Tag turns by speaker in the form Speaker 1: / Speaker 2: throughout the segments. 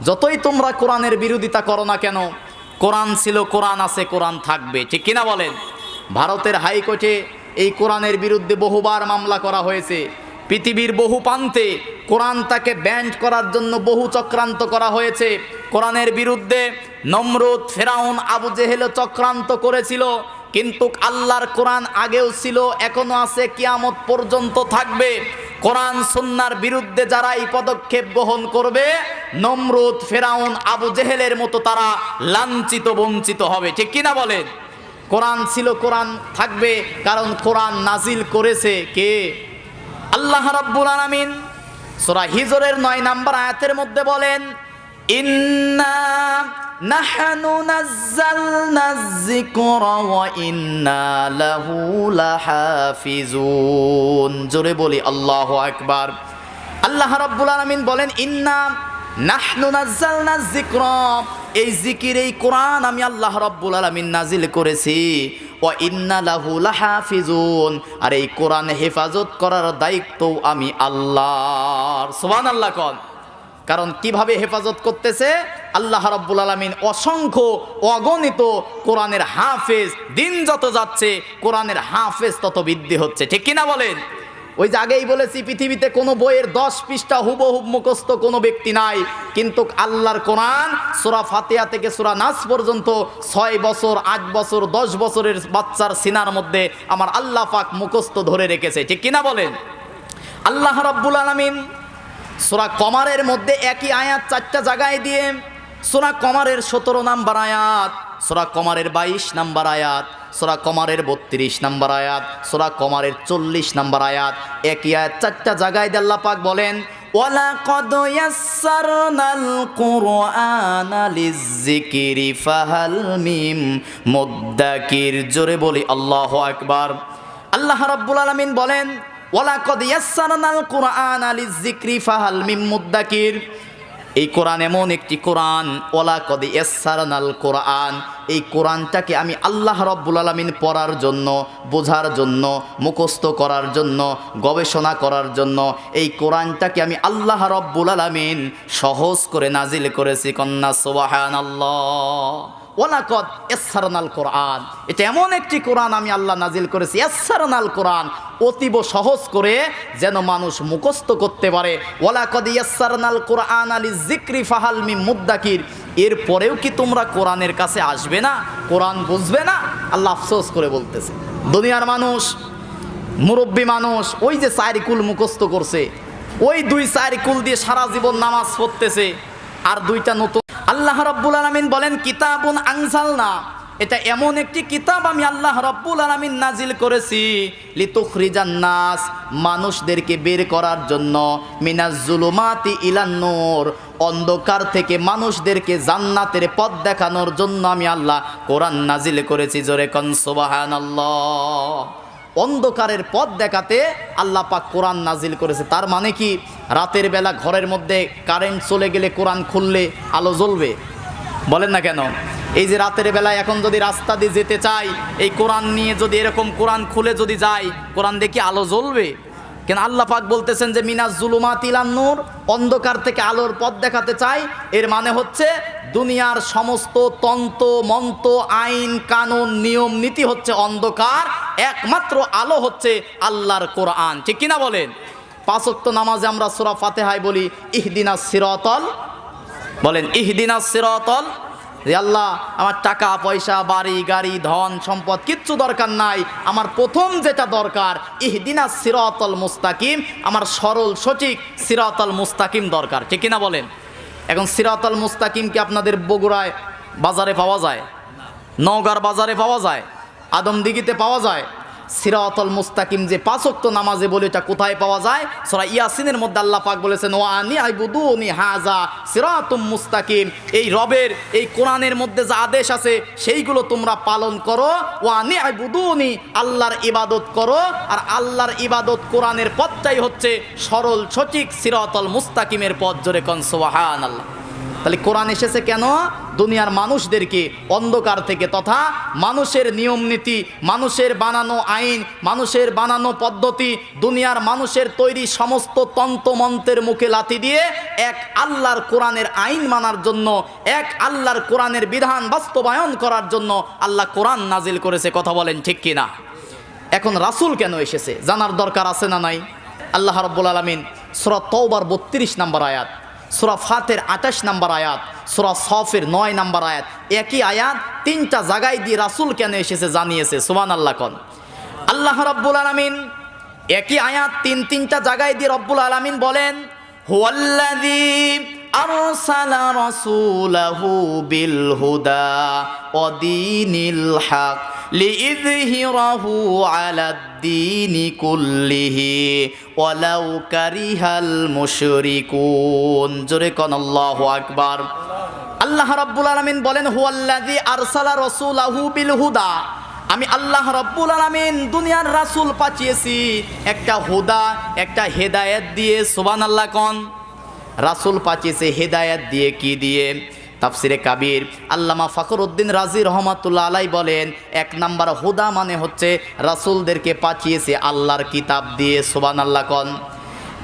Speaker 1: যতই তোমরা কোরআনের বিরোধিতা করো না কেন, কোরআন ছিল, কোরআন আছে, কোরআন থাকবে, ঠিক কিনা বলেন? ভারতের হাইকোর্টে এই কোরআনের বিরুদ্ধে বহুবার মামলা করা হয়েছে। পৃথিবীর বহু প্রান্তে কোরআনটাকে ব্যান্ড করার জন্য বহু চক্রান্ত করা হয়েছে। কোরআনের বিরুদ্ধে নমরুদ, ফেরাউন, আবু জেহেল চক্রান্ত করেছিল, কিন্তু আল্লাহর কোরআন আগেও ছিল, এখনো আছে, কিয়ামত পর্যন্ত থাকবে। কোরআন সুন্নাহর বিরুদ্ধে যারা এই পদক্ষেপ গ্রহণ করবে, নমরুদ, ফেরাউন, আবু জেহেলের মতো তারা লাঞ্ছিত, বঞ্চিত হবে, ঠিক কিনা বলেন? কোরআন ছিল, কোরআন থাকবে, কারণ কোরআন নাজিল করেছে কে? আল্লাহ রাব্বুল আলামিন সূরা হিজরের 9 নম্বর আয়াতের মধ্যে বলেন, ইন্না নাহনু নাযালনায যিকরা ওয়া ইন্না লাহু লাহাফিজুন। জোরে বলি আল্লাহু আকবার। আল্লাহ রাব্বুল আলামিন বলেন, ইন্না নাহনু নাযালনায যিকরা, এই জিকির, এই কোরআন আমি আল্লাহ রাব্বুল আলামিন নাজিল করেছি, ওয়া ইন্না লাহু লাহাফিজুন, আর এই কোরআন হেফাজত করার দায়িত্ব আমি আল্লাহর। সুবহানাল্লাহ কোন। কারণ কিভাবে হেফাজত করতেছে আল্লাহ রাব্বুল আলামিন? অসংখ্য অগণিত কোরআনের হাফেজ, দিন যত যাচ্ছে কোরআনের হাফেজ তত বৃদ্ধি হচ্ছে, ঠিক কিনা বলেন? ওই যে আগেই বলেছি, পৃথিবীতে কোনো বইয়ের 10 পৃষ্ঠা হুবহু মুখস্থ কোনো ব্যক্তি নাই, কিন্তু আল্লাহর কোরআন সূরা ফাতিহা থেকে সূরা নাস পর্যন্ত 6 বছর, 8 বছর, 10 বছরের বাচ্চার সিনার মধ্যে আমার আল্লাহ পাক মুখস্থ ধরে রেখেছে, ঠিক কিনা বলেন? আল্লাহ রাব্বুল আলামিন সূরা কমারের মধ্যে একই আয়াত 4টা জায়গায় দিয়ে, সূরা কমারের 17 নম্বর আয়াত, সূরা কমারের 22 নম্বর আয়াত, সূরা কমারের 32 নম্বর আয়াত, সূরা কমারের 40 নম্বর আয়াত, একই আয়াত 4টা জায়গায় দিয়ে আল্লাহ পাক বলেন, ওয়ালাকাদ ইয়াসসারনাল কুরআনা লিয-যিকরি ফাহাল মিন মুদ্দাকির। জোরে বলি আল্লাহু আকবার। আল্লাহ রাব্বুল আলামিন বলেন, ওয়ালাকাদ ইয়াসসারনাল কুরআনা লিয-যিকরি ফাহাল মিন মুদ্দাকির। এই কোরআন এমন একটি কোরআন, ওয়ালাকাদ ইয়াসসারনাল কোরআন, এই কোরআনটাকে আমি আল্লাহ রাব্বুল আলামিন পড়ার জন্য, বোঝার জন্য, মুখস্থ করার জন্য, গবেষণা করার জন্য, এই কোরআনটাকে আমি আল্লাহ রাব্বুল আলামিন সহজ করে নাজিল করেছি। কন্যা সুবহানাল্লাহ। ওয়ালাকাদ ইয়াসসারনাল কোরআন, এটা এমন একটি কোরআন আমি আল্লাহ নাজিল করেছি, ইয়াসসারনাল কোরআন, অতীব সহজ করে যেন মানুষ মুখস্থ করতে পারে। ওয়ালাকাদ ইয়াসসারনাল কোরআনা লিয-যিকরি ফাহাল মিন মুদ্দাকির। এরপরেও কি তোমরা কোরআনের কাছে আসবে না? কোরআন বুঝবে না? আল্লাহ আফসোস করে বলতেছে। দুনিয়ার মানুষ, মুরব্বী মানুষ, ওই যে 4 কুল মুখস্থ করছে, ওই 2-4 কুল দিয়ে সারা জীবন নামাজ পড়তেছে, আর 2টা নতুন। আল্লাহ রাব্বুল আলামিন বলেন, কিতাবুন আনজালনা, এটা এমন একটি কিতাব আমি আল্লাহ রাব্বুল আলামিন নাজিল করেছি, লিতুখরিজান নাস, মানুষদেরকে বের করার জন্য, মিনাজ জুলুমাতি ইলান নূর, অন্ধকার থেকে মানুষদেরকে জান্নাতের পথ দেখানোর জন্য আমি আল্লাহ কোরআন নাজিল করেছি। জোরে কোন সুবহানাল্লাহ। অন্ধকারের পথ দেখাতে আল্লাহ পাক কোরআন নাজিল করেছে। তার মানে কি রাতের বেলা ঘরের মধ্যে কারেন্ট চলে গেলে কোরআন খুললে আলো জ্বলবে? বলেন না কেন? এই যে রাতের বেলায় এখন যদি রাস্তা দিয়ে যেতে চাই, এই কোরআন নিয়ে যদি এরকম কোরআন খুলে যদি যাই, কোরআন দেখি আলো জ্বলবে? কেন আল্লাহ পাক বলতেছেন যে মিনাজ জুলুমাতি ইলান নূর, অন্ধকার থেকে আলোর পথ দেখাতে চাই। এর মানে হচ্ছে দুনিয়ার সমস্ত তন্ত্র মন্ত্র, আইন কানুন, নিয়ম নীতি হচ্ছে অন্ধকার, একমাত্র আলো হচ্ছে আল্লাহর কোরআন, ঠিক কিনা বলেন? 5 ওয়াক্ত নামাজে আমরা সূরা ফাতিহায় বলি ইহদিনাস সিরাতাল, বলেন ইহদিনাস সিরাতাল। আল্লাহ, আমার টাকা পয়সা, বাড়ি গাড়ি, ধন সম্পদ কিচ্ছু দরকার নাই, আমার প্রথম যেটা দরকার ইহদিনাস সিরাতাল মুস্তাকিম, আমার সরল সঠিক সিরাতাল মুস্তাকিম দরকার, ঠিক কিনা বলেন? এখন সিরাতাল মুস্তাকিম কি আপনাদের বগুড়ায় বাজারে পাওয়া যায়? নওগাঁর বাজারে পাওয়া যায়? আদমদিঘিতে পাওয়া যায়? সিরাতাল মুস্তাকিম যে 5 ওয়াক্ত নামাজে বলে, এটা কোথায় পাওয়া যায়? সূরা ইয়াসিনের মধ্যে আল্লাহ পাক বলেছেন, ওয়া আনি আইবুদুনি হাযা সিরাতুম মুস্তাকিম, এই রবের এই কোরআনের মধ্যে যে আদেশ আছে সেইগুলো তোমরা পালন করো। ওয়া আনি আইবুদুনি, আল্লাহর ইবাদত করো, আর আল্লাহর ইবাদত কোরআনের পথটাই হচ্ছে সরল সঠিক সিরাতাল মুস্তাকিমের পথ। জোরে কোন সুবহানাল্লাহ। তাহলে কোরআন এসেছে কেন? দুনিয়ার মানুষদেরকে অন্ধকার থেকে তথা মানুষের নিয়ম নীতি, মানুষের বানানো আইন, মানুষের বানানো পদ্ধতি, দুনিয়ার মানুষের তৈরি সমস্ত তন্ত্রমন্ত্রের মুখে লাথি দিয়ে এক আল্লাহর কোরআনের আইন মানার জন্য, এক আল্লাহর কোরআনের বিধান বাস্তবায়ন করার জন্য আল্লাহ কোরআন নাজিল করেছে। কথা বলেন ঠিক কিনা? এখন রাসূল কেন এসেছে জানার দরকার আছে না নাই? আল্লাহ রাব্বুল আলামিন সূরা তাওবার 32 নম্বর আয়াত, সূরা ফাতির 28 নম্বর আয়াত, সূরা সফের 9 নম্বর আয়াত, একই আয়াত তিনটা জায়গায় দিয়ে রাসূল কেন এসেছে জানিয়েছে। সুবহানাল্লাহ কোন আল্লাহ রাব্বুল আলামিন একই আয়াত তিনটা জায়গায় দিয়ে রব্বুল আলামিন বলেন, হুয়াল্লাযী আরসালা রাসূলাহু বিল হুদা ওয়া দীনিল হক লিইযহিরাহু আলাদ-দীনি কুল্লিহি ওয়ালাউ কারিহাল মুশরিকুন। জোরে কোন আল্লাহু আকবার। আল্লাহ রাব্বুল আলামিন বলেন, হুয়াল্লাযী আরসালা রাসূলাহু বিল হুদা, আমি আল্লাহ রাব্বুল আলামিন দুনিয়ার রাসূল পাঠিয়েছি একটা হুদা, একটা হেদায়েত দিয়ে। সুবহানাল্লাহ কোন রাসূল পাঠিয়েছে হেদায়েত দিয়ে। কি দিয়ে? তাফসিরে কাবীর আল্লামা ফখরুদ্দিন রাজি রহমাতুল্লাহ আলাইহি বলেন, এক নাম্বার হুদা মানে হচ্ছে রাসূলদেরকে পাঠিয়েছে আল্লাহর কিতাব দিয়ে। সুবহানাল্লাহ কোন।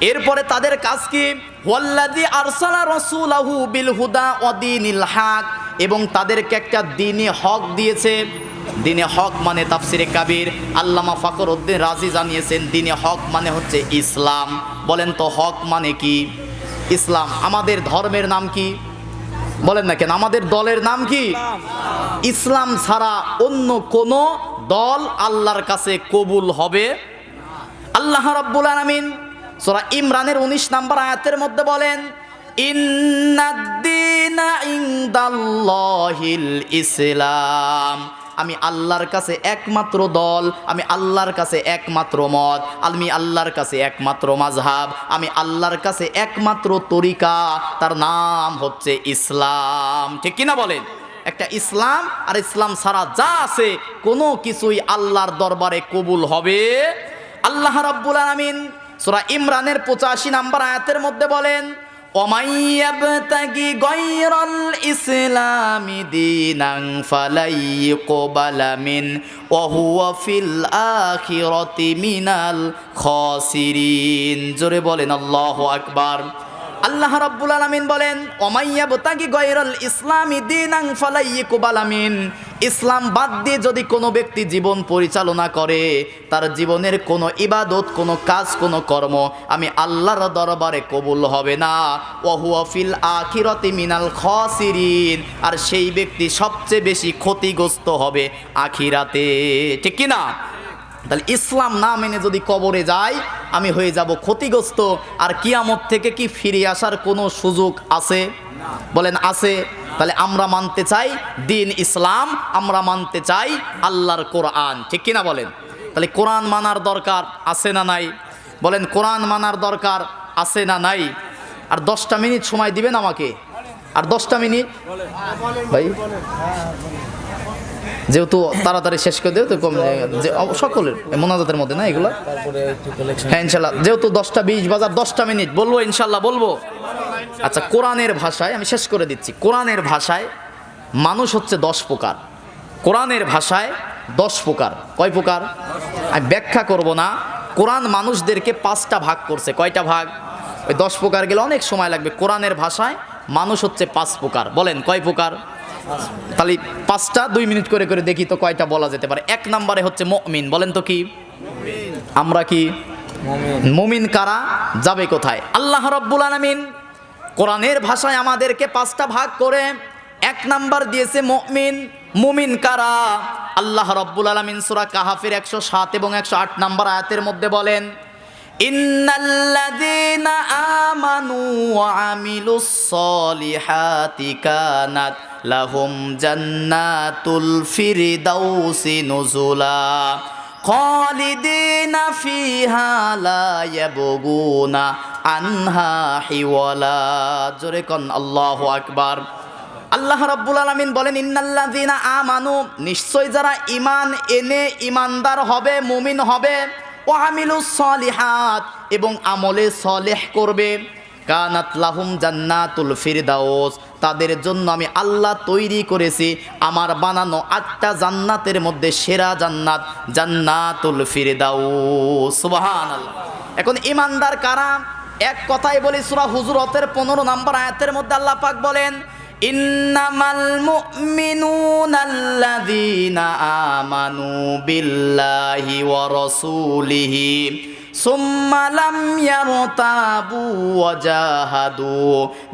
Speaker 1: এরপরে তাদের কাজ কি? ওয়াল্লাযী আরসালা রাসূলাহু বিল হুদা ওয়া দীনিল হক, এবং তাদেরকে একটা দ্বীনে হক দিয়েছে। দ্বীনে হক মানে তাফসিরে কাবীর আল্লামা ফখরুদ্দিন রাজি জানিয়েছেন দ্বীনে হক মানে হচ্ছে ইসলাম। বলেন তো হক মানে কি? ইসলাম। আমাদের ধর্মের নাম কি? বলেন না কেন? আমাদের দলের নাম কি? ইসলাম ছাড়া অন্য কোন দল আল্লাহর কাছে কবুল হবে? আল্লাহ রাব্বুল আলামিন সূরা ইমরানের 19 নম্বর আয়াতের মধ্যে বলেন, ইন্নাদ-দীনা ইনদাল্লাহিল ইসলাম, আমি আল্লাহর কাছে একমাত্র দল, আমি আল্লাহর কাছে একমাত্র মত, আমি আল্লাহর কাছে একমাত্র মাযহাব, আমি আল্লাহর কাছে একমাত্র তরিকা, তার নাম হচ্ছে ইসলাম। ঠিক কিনা বলেন? একটা ইসলাম, আর ইসলাম ছাড়া যা আছে কোনো কিছুই আল্লাহর দরবারে কবুল হবে। আল্লাহ রাব্বুল আলামিন সূরা ইমরানের 85 নম্বর আয়াতের মধ্যে বলেন, ওয়ামাইয়াবতাগি গায়রাল ইসলামি দীনান ফালাইয়ুকবালা মিন ওয়া হুয়া ফিল আখিরাতি মিনাল খাসিরিন। জোরে বলেন আল্লাহু আকবার। আল্লাহ রাব্বুল আলামিন বলেন, ওয়ামাইয়াবতাগি গায়রাল ইসলামি দীনান ফালাইয়ুকবালা মিন, ইসলাম বাদ দিয়ে যদি কোনো ব্যক্তি জীবন পরিচালনা করে, তার জীবনের কোনো ইবাদত, কোনো কাজ, কোনো কর্ম আমি আল্লাহর দরবারে কবুল হবে না। ওয়া হুয়া ফিল আখিরাতি মিনাল খাসিরিন, আর সেই ব্যক্তি সবচেয়ে বেশি ক্ষতিগ্রস্ত হবে আখিরাতে। ঠিক কি না? তাহলে ইসলাম না মেনে যদি কবরে যাই আমি হয়ে যাব ক্ষতিগ্রস্ত। আর কিয়ামত থেকে কি ফিরে আসার কোনো সুযোগ আছে? বলেন আছে। তাহলে আমরা মানতে চাই দিন ইসলাম, আমরা মানতে চাই আল্লাহর কোরআন। ঠিক কিনা বলেন? তাহলে কোরআন মানার দরকার আছে না নাই? বলেন কোরআন মানার দরকার আছে না নাই? আর 10টা মিনিট সময় দিবেন আমাকে, আর 10টা মিনিট ভাই, যেহেতু তাড়াতাড়ি শেষ করে দেও তো কম সকলের মোনাজাতের মধ্যে না এগুলো। হ্যাঁ ইনশাল্লাহ, যেহেতু 10টা 20 বাজার 10টা মিনিট বলবো ইনশাল্লাহ বলবো। আচ্ছা, কোরআনের ভাষায় আমি শেষ করে দিচ্ছি। কোরআনের ভাষায় মানুষ হচ্ছে 10 প্রকার। কোরআনের ভাষায় 10 প্রকার। কয় প্রকার? আমি ব্যাখ্যা করব না। কোরআন মানুষদেরকে 5টা ভাগ করছে। কয়টা ভাগ? ওই 10 প্রকার গেলে অনেক সময় লাগবে। কোরআনের ভাষায় মানুষ হচ্ছে 5 প্রকার। বলেন কয় প্রকার? তাহলে 5টা 2 মিনিট করে করে দেখি তো কয়টা বলা যেতে পারে। 1 নম্বরে হচ্ছে মুমিন। বলেন তো কি? আমরা কি মুমিন? কারা? যাবে কোথায়? আল্লাহ রাব্বুল আলামিন কোরআনের ভাষায় আমাদেরকে 5টা ভাগ করে 1 নাম্বার দিয়েছে মুমিন। মুমিন কারা? আল্লাহ রাব্বুল আলামিন সূরা কাহাফের 107 এবং 108 নাম্বার আয়াতের মধ্যে বলেন, ইন্নাল্লাযীনা আমানু ওয়া আমিলুস সলিহাতি কানাত লাহুম জান্নাতুল ফিরদাউসি নুজুলা খালিদিনা ফিহা লা ইয়াবগুনা আনহা হিওয়ালা। জোরে কোন আল্লাহু আকবার। আল্লাহ রাব্বুল আলামিন বলেন, ইন্নাল্লাযীনা আমানু, নিশ্চয় যারা ঈমান এনে ঈমানদার হবে, মুমিন হবে, ওয়া আমিলুস সলিহাত, এবং আমলে সলেহ করবে, কানাত লাহুম জান্নাতুল ফিরদাউস, তাদের জন্য আমি আল্লাহ তৈরি করেছি আমার বানানো 8টা জান্নাতের মধ্যে সেরা জান্নাত জান্নাতুল ফিরদাউস। সুবহানাল্লাহ। এখন ঈমানদার কারা? এক কথায় বলি, সূরা হুজুরাতের 15 নম্বর আয়াতের মধ্যে আল্লাহ পাক বলেন, ইন্নামাল মুমিনুনাল্লাযীনা আমানু বিল্লাহি ওয়া রাসূলিহি সুম্মা লাম ইয়ারতাবু ওয়া জাহাদু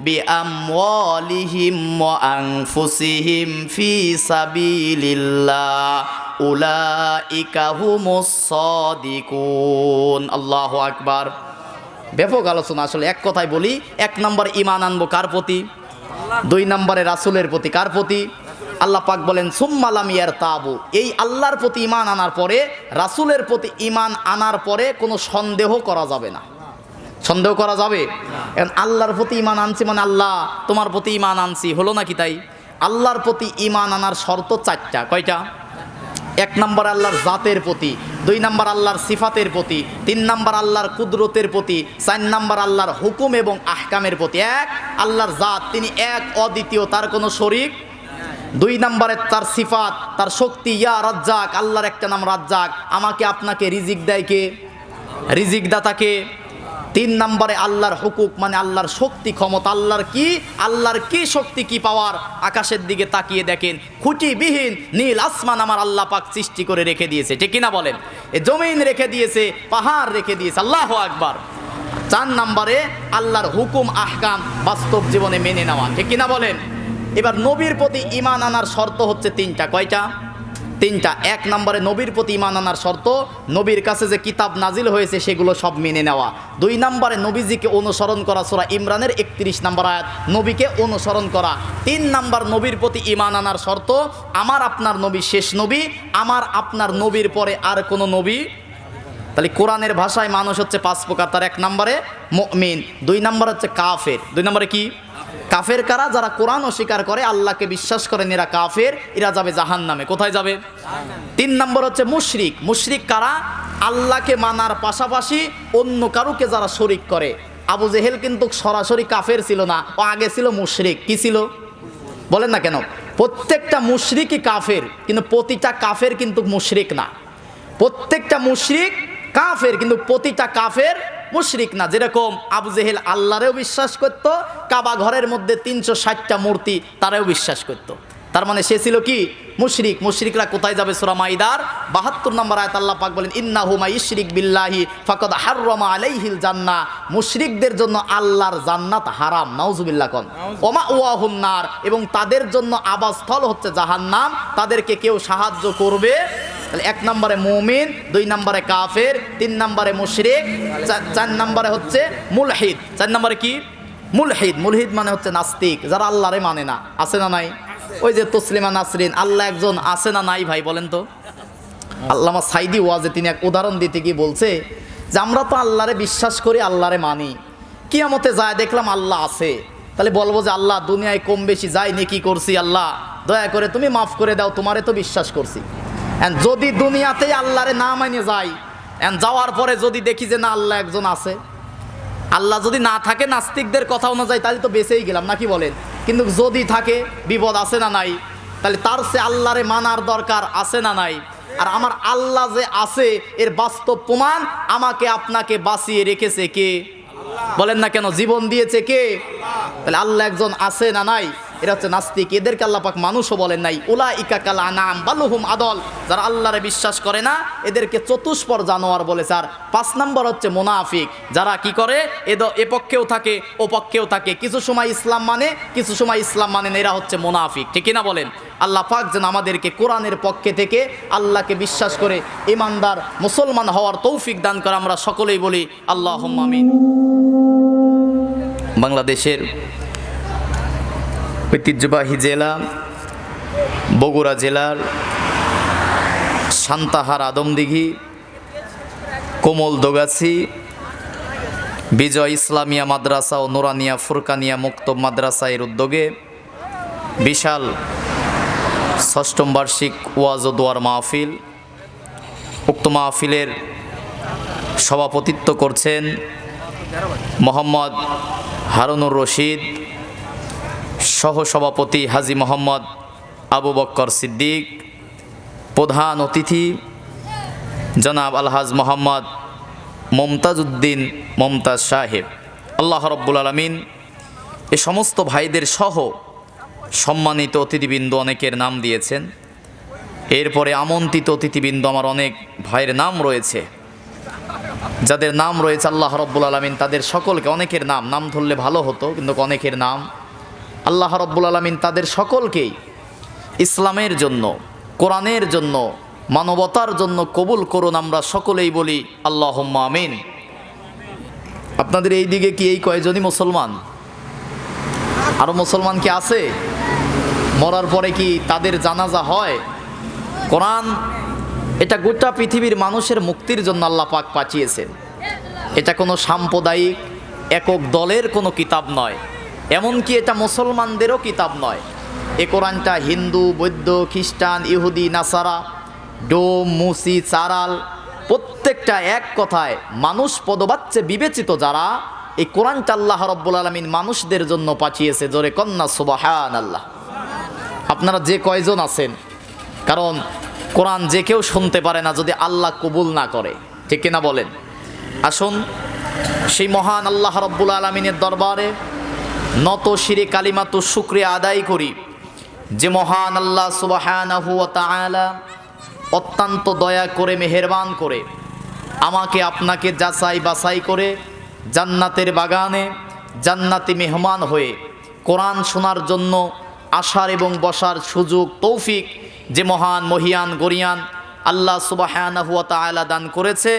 Speaker 1: বিআমওয়ালিহিম ওয়া আনফুসিহিম ফি সাবিলিল্লাহ উলাইকা হুমুস সাদিকুন। আল্লাহু আকবার। ব্যাপক আলোচনা। আসলে এক কথায় বলি, 1 নম্বর ঈমান আনবো কার প্রতি? 2 নম্বরে রাসূলের প্রতি। কার প্রতি? আল্লাহ পাক বলেন সুম্মা লাম ইয়ারতাবু, এই আল্লাহর প্রতি ঈমান আনার পরে, রাসূলের প্রতি ঈমান আনার পরে কোনো সন্দেহ করা যাবে না। সন্দেহ করা যাবে? এখন আল্লাহর প্রতি ঈমান আনছি মানে আল্লাহ তোমার প্রতি ঈমান আনছি, হলো নাকি তাই? আল্লাহর প্রতি ঈমান আনার শর্ত 4টা। কয়টা? 1 নম্বর আল্লাহর জাতের প্রতি, 2 নম্বর আল্লাহর সিফাতের প্রতি, 3 নম্বর আল্লাহর কুদরতের প্রতি, 4 নম্বর আল্লাহর হুকুম এবং আহকামের প্রতি। 1 আল্লাহর জাত, তিনি এক অদ্বিতীয়, তার কোনো শরীক। 2 নম্বরে তার সিফাত, তার শক্তি, ইয়া রাজ্জাক, আল্লাহর একটা নাম রাজ্জাক, আমাকে আপনাকে রিজিক দেয় কে? রিজিক দাতাকে। 3 নম্বরে আল্লাহর হুকুক, মানে আল্লাহর শক্তি ক্ষমতা। আল্লাহর কি শক্তি, কি পাওয়ার? আকাশের দিকে তাকিয়ে দেখেন, খুঁটিবিহীন নীল আসমান আমার আল্লাহ পাক সৃষ্টি করে রেখে দিয়েছে, ঠিক কিনা বলেন? এ জমিন রেখে দিয়েছে, পাহাড় রেখে দিয়েছে। আল্লাহু আকবার। 4 নম্বরে আল্লাহর হুকুম আহকাম বাস্তব জীবনে মেনে নেওয়া, ঠিক কিনা বলেন? এবার নবীর প্রতি ঈমান আনার শর্ত হচ্ছে 3টা। কয়টা? 3টা। 1 নম্বরে নবীর প্রতি ঈমান আনার শর্ত, নবীর কাছে যে কিতাব নাজিল হয়েছে সেগুলো সব মেনে নেওয়া। 2 নম্বরে নবীজিকে অনুসরণ করা, সূরা ইমরানের 31 নম্বর আয়াত, নবীকে অনুসরণ করা। 3 নম্বর নবীর প্রতি ঈমান আনার শর্ত, আমার আপনার নবী শেষ নবী, আমার আপনার নবীর পরে আর কোনো নবী। তাহলে কোরআনের ভাষায় মানুষ হচ্ছে 5 প্রকার। তার 1 নম্বরে মুমিন, 2 নম্বর হচ্ছে কাফের। 2 নম্বরে কি? কাফের কারা? যারা কোরআন অস্বীকার করে, আল্লাহকে বিশ্বাস করেন, এরা কাফের, এরা যাবে জাহান্নামে। কোথায় যাবে? 3 নম্বর হচ্ছে মুশরিক। মুশরিক কারা? আল্লাহকে মানার পাশাপাশি অন্য কারুকে যারা শরীক করে। আবু জেহেল কিন্তু সরাসরি কাফের ছিল না, ও আগে ছিল মুশরিক। কি ছিল? বলেন না কেন? প্রত্যেকটা মুশরিকই কাফের, কিন্তু প্রতিটা কাফের কিন্তু মুশরিক না। প্রত্যেকটা মুশরিক কাফের, কিন্তু প্রতিটা কাফের মুশরিক না। যেরকম আবু জেহেল আল্লাহরেও বিশ্বাস করত, কাবা ঘরের মধ্যে 360টা মূর্তি তারাও বিশ্বাস করত। তার মানে সে ছিল কি? মুশরিক। মুশরিকরা কোথায় যাবে? সূরা মাইদার 72 নম্বর আয়াত আল্লাহ পাক বলেন, ইন্নাহু মাইশরিক বিল্লাহি ফাকাদ হাররামা আলাইহিল জান্নাহ, মুশরিকদের জন্য আল্লাহর জান্নাত হারাম। নাউজুবিল্লাহ কোন। ওমা ওয়াহুন নার, এবং তাদের জন্য আবাসস্থল হচ্ছে জাহান্নাম, তাদেরকে কেউ সাহায্য করবে। 1 নম্বরে মুমিন, 2 নম্বরে কাফের, 3 নম্বরে মুশরিক, 4 নম্বরে হচ্ছে মুলহিদ। 4 নম্বরে কি? মুলহিদ। মুলহিদ মানে হচ্ছে নাস্তিক, যারা আল্লাহরে মানে না। আছে না নাই? ওই যে তসলিমা নাসরিন, আল্লাহ একজন আছে না নাই ভাই বলেন তো? আল্লামা সাইদি ওয়াজে তিনি এক উদাহরণ দিতে গিয়ে বলছে যে আমরা তো আল্লাহরে বিশ্বাস করি, আল্লাহরে মানি, কিয়ামতে যায় দেখলাম আল্লাহ আছে, তাহলে বলবো যে আল্লাহ দুনিয়ায় কম বেশি যাই নেকি করছি, আল্লাহ দয়া করে তুমি মাফ করে দাও, তোমারে তো বিশ্বাস করছি। যদি দুনিয়াতেই আল্লাহরে না মানে যাই, যাওয়ার পরে যদি দেখি যে না আল্লাহ একজন আছে, আল্লাহ যদি না থাকে নাস্তিকদের কথা অনুযায়ী, তাহলে তো বেঁচেই গেলাম, নাকি বলেন? কিন্তু যদি থাকে, বিপদ আছে না নাই? তাহলে তার সে আল্লাহরে মানার দরকার আছে না নাই? আর আমার আল্লাহ যে আছে এর বাস্তব প্রমাণ আমাকে আপনাকে বাঁচিয়ে রেখেছে কে? বলেন না কেন? জীবন দিয়েছে কে? তাহলে আল্লাহ একজন আছে না নাই? এরা হচ্ছে নাস্তিক। এদেরকে আল্লাহ পাক মানুষও বলেন নাই, উলাইকা কাল আনাম বালহুম আদল। যারা আল্লাহরে বিশ্বাস করে না এদেরকে চতুষ্পর জানোয়ার বলেছে। আর 5 নম্বর হচ্ছে মুনাফিক, যারা কি করে? এ পক্ষেও থাকে ও পক্ষেও থাকে, কিছু সময় ইসলাম মানে, কিছু সময় ইসলাম মানে না, এরা হচ্ছে মুনাফিক, ঠিক না বলেন? আল্লাহ পাক যেন আমাদেরকে কোরআনের পক্ষে থেকে আল্লাহকে বিশ্বাস করে ইমানদার মুসলমান হওয়ার তৌফিক দান করে। আমরা সকলেই বলি আল্লাহুম্মা আমিন। বাংলাদেশের ঐতিহ্যবাহী জেলা বগুড়া জেলার সান্তাহার আদমদিঘি কোমলদোগাছি বিজয় ইসলামিয়া মাদ্রাসা ও নুরানিয়া ফুরকানিয়া মুক্তব মাদ্রাসা এর উদ্যোগে বিশাল 6ম বার্ষিক ওয়াজ ও দোয়ার মাহফিল। উক্ত মাহফিলের সভাপতিত্ব করছেন মোহাম্মদ হারুনুর রশিদ, সহসভাপতি হাজী মোহাম্মদ আবু বক্কর সিদ্দিক, প্রধান অতিথি জনাব আলহাজ মোহাম্মদ মমতাজ উদ্দিন মমতাজ সাহেব, আল্লাহ রব্বুল আলমিন এ সমস্ত ভাইদের সহ সম্মানিত অতিথিবৃন্দ অনেকের নাম দিয়েছেন। এরপরে আমন্ত্রিত অতিথিবৃন্দ আমার অনেক ভাইয়ের নাম রয়েছে, যাদের নাম রয়েছে আল্লাহ রব্বুল আলমিন তাদের সকলকে, অনেকের নাম ধরলে ভালো হতো কিন্তু অনেকের নাম, আল্লাহ রব্বুল আলমিন তাদের সকলকেই ইসলামের জন্য, কোরআনের জন্য, মানবতার জন্য কবুল করুন। আমরা সকলেই বলি আল্লাহুম্মা আমিন। আপনাদের এই দিকে কি এই কয়জনই মুসলমান? আরও মুসলমান কি আছে? মরার পরে কি তাদের জানাজা হয়? কোরআন এটা গোটা পৃথিবীর মানুষের মুক্তির জন্য আল্লাহ পাক পাঠিয়েছেন। এটা কোনো সাম্প্রদায়িক একক দলের কোনো কিতাব নয়, এমনকি এটা মুসলমানদেরও কিতাব নয়। এ কোরআনটা হিন্দু, বৌদ্ধ, খ্রিস্টান, ইহুদি, নাসারা, ডোম, মুসি, চারাল প্রত্যেকটা এক কথায় মানুষ পদবাচ্যে বিবেচিত যারা, এই কোরআনটা আল্লাহ রব্বুল আলমিন মানুষদের জন্য পাঠিয়েছে। জোরে কন্যা সুবহানাল্লাহ। আপনারা যে কয়জন আছেন, কারণ কোরআন যে কেউ শুনতে পারে না যদি আল্লাহ কবুল না করে, ঠিক কিনা বলেন? আসুন সেই মহান আল্লাহ রব্বুল আলমিনের দরবারে নত শিরে কালিমাতু শুকরিয়া আদায় করি, যে মহান আল্লাহ সুবহানাহু ওয়া তাআলা অত্যন্ত দয়া করে মেহেরবান করে আমাকে আপনাকে যাচাই বাছাই করে জান্নাতের বাগানে জান্নাতি মেহমান হয়ে কোরআন শোনার জন্য আসার এবং বসার সুযোগ তৌফিক যে মহান মহিয়ান গরিয়ান আল্লাহ সুবহানাহু ওয়া তাআলা দান করেছে,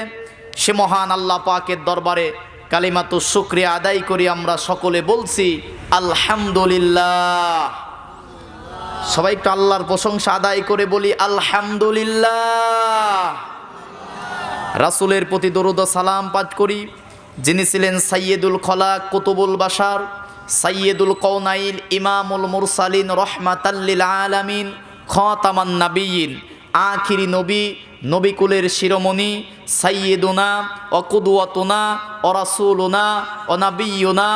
Speaker 1: সে মহান আল্লাহ পাকের দরবারে কালিমাতু শুকরিয়া আদায় করি। আমরা সকলে বলছি আলহামদুলিল্লাহ। সবাই একটু আল্লাহর প্রশংসা আদায় করে বলি আলহামদুলিল্লাহ। রাসূলের প্রতি দরুদ ও সালাম পাঠ করি, যিনি ছিলেন সাইয়্যিদুল খলাক, কুতুবুল বাশার, সাইয়্যিদুল কওনাইন, ইমামুল মুরসালিন, রহমাতাল লিল আলামিন, খাতামান নাবিয়িন, আখিরি নবী, নবিকুলের শিরোমণি, সাইয়্যিদুনা ও কুদওয়াতুনা ও রাসূলুনা ও নাবিয়ুনা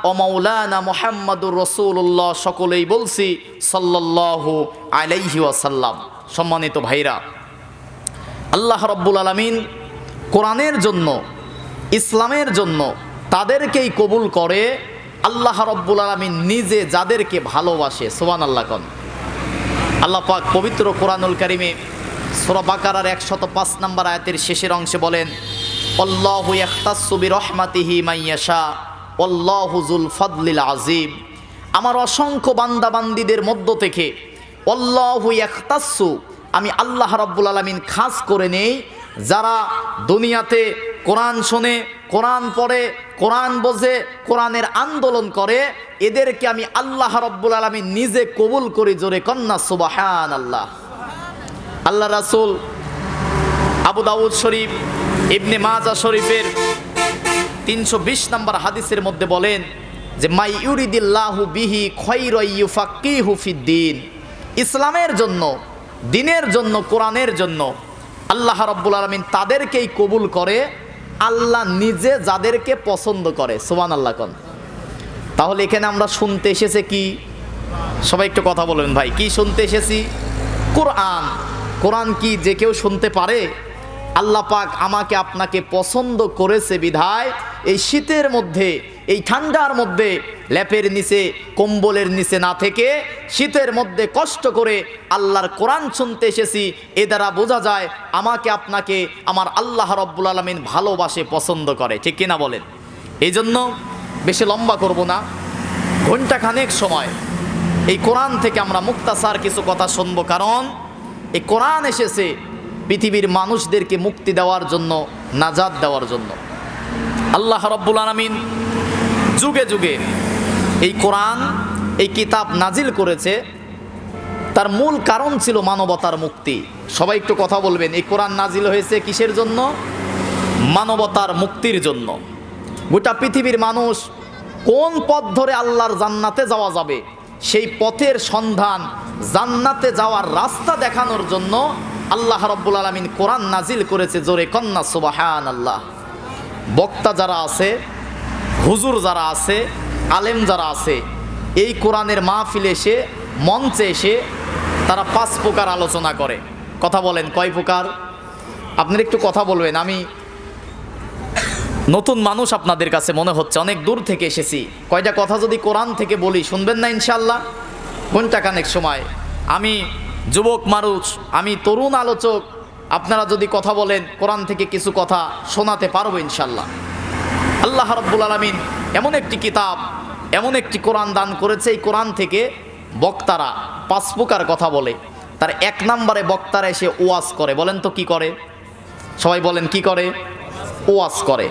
Speaker 1: ও মাওলানা মুহাম্মাদুর রাসূলুল্লাহ। সকলেই বলছি সাল্লাল্লাহু আলাইহি ওয়াসাল্লাম। সম্মানিত ভাইরা, আল্লাহ রব্বুল আলামিন কোরআনের জন্য, ইসলামের জন্য তাদেরকেই কবুল করে আল্লাহ রব্বুল আলামিন নিজে যাদেরকে ভালোবাসে। সুবহানাল্লাহ কোন আল্লাহ পাক পবিত্র কোরআনুল কারীমে সূরা বাকারার 105 নম্বর আয়াতের শেষের অংশে বলেন, আল্লাহু ইয়াখতাসসু বিরহমাতিহি মাইয়াশা আল্লাহু যুল ফাদলিল আযীম। আমার অসংখ্য বান্দা বান্দীদের মধ্য থেকে আল্লাহু ইয়াখতাসসু, আমি আল্লাহ রাব্বুল আলামিন খাস করে নেই যারা দুনিয়াতে কোরআন শোনে, কোরআন পড়ে, কোরআন বোঝে, কোরআনের আন্দোলন করে, এদেরকে আমি আল্লাহ রাব্বুল আলামিন নিজে কবুল করি। জোরে কন্যা সুবহানাল্লাহ। আল্লাহ রাসূল আবু দাউদ শরীফ, ইবনে মাজাহ শরীফের 320 নম্বর হাদিসের মধ্যে বলেন যে মাই ইউরিদিল্লাহু বিহি খায়রান ইউফাক্কিহু ফিদ্দিন। ইসলামের জন্য, দ্বীনের জন্য, কোরআনের জন্য আল্লাহ রাব্বুল আলামিন তাদেরকেই কবুল করে আল্লাহ নিজে যাদেরকে পছন্দ করে। সুবহানাল্লাহ কোন। তাহলে এখানে আমরা শুনতে এসেছে কি? সবাই একটু কথা বলবেন ভাই, কি শুনতে এসেছি? কোরআন। কোরআন কি যে কেউ শুনতে পারে? আল্লাহ পাক আমাকে আপনাকে পছন্দ করেছে বিধায় এই শীতের মধ্যে, এই ঠান্ডার মধ্যে ল্যাপের নিচে, কম্বলের নিচে না থেকে শীতের মধ্যে কষ্ট করে আল্লাহর কোরআন শুনতে এসেছি। এ দ্বারা বোঝা যায় আমাকে আপনাকে আমার আল্লাহ রাব্বুল আলামিন ভালোবাসে, পছন্দ করে, ঠিক কিনা বলেন? এই জন্য বেশি লম্বা করব না, ঘন্টাখানেক সময় এই কোরআন থেকে আমরা মুক্তাসার কিছু কথা শুনবো। কারণ এই কোরআন এসেছে পৃথিবীর মানুষদেরকে মুক্তি দেওয়ার জন্য, নাজাত দেওয়ার জন্য। আল্লাহ রাব্বুল আলামিন যুগে যুগে এই কোরআন, এই কিতাব নাজিল করেছে। তার মূল কারণ ছিল মানবতার মুক্তি। সবাই একটু কথা বলবেন, এই কোরআন নাজিল হয়েছে কিসের জন্য? মানবতার মুক্তির জন্য। গোটা পৃথিবীর মানুষ কোন পথ ধরে আল্লাহর জান্নাতে যাওয়া যাবে সেই পথের সন্ধান, জান্নাতে যাওয়ার রাস্তা দেখানোর জন্য আল্লাহ রাব্বুল আলামিন কোরআন নাজিল করেছে। জোরে কন্যা সুবহানাল্লাহ। বক্তা যারা আছে হুজুর যারা আছে, আলেম যারা আছে, এই কোরআনের মাহফিলে এসে, মঞ্চে এসে তারা 5 প্রকার আলোচনা করে। কথা বলেন কয় প্রকার? আপনারা একটু কথা বলবেন। আমি নতুন মানুষ আপনাদের কাছে মনে হচ্ছে, অনেক দূর থেকে এসেছি। কয়টা কথা যদি কোরআন থেকে বলি শুনবেন না ইনশাল্লাহ? ঘণ্টাখানেক সময় আমি যুবক মানুষ, আমি তরুণ আলোচক, আপনারা যদি কথা বলেন কোরআন থেকে কিছু কথা শোনাতে পারবো ইনশাল্লাহ। আল্লাহ রাব্বুল আলামিন এমন একটি কিতাব, এমন একটি কোরআন দান করেছে, এই কোরআন থেকে বক্তারা 5 প্রকার কথা বলে। তার 1 নম্বরে বক্তারা এসে ওয়াজ করে। বলেন তো কি করে? সবাই বলেন কি করে? ওয়াজ করে।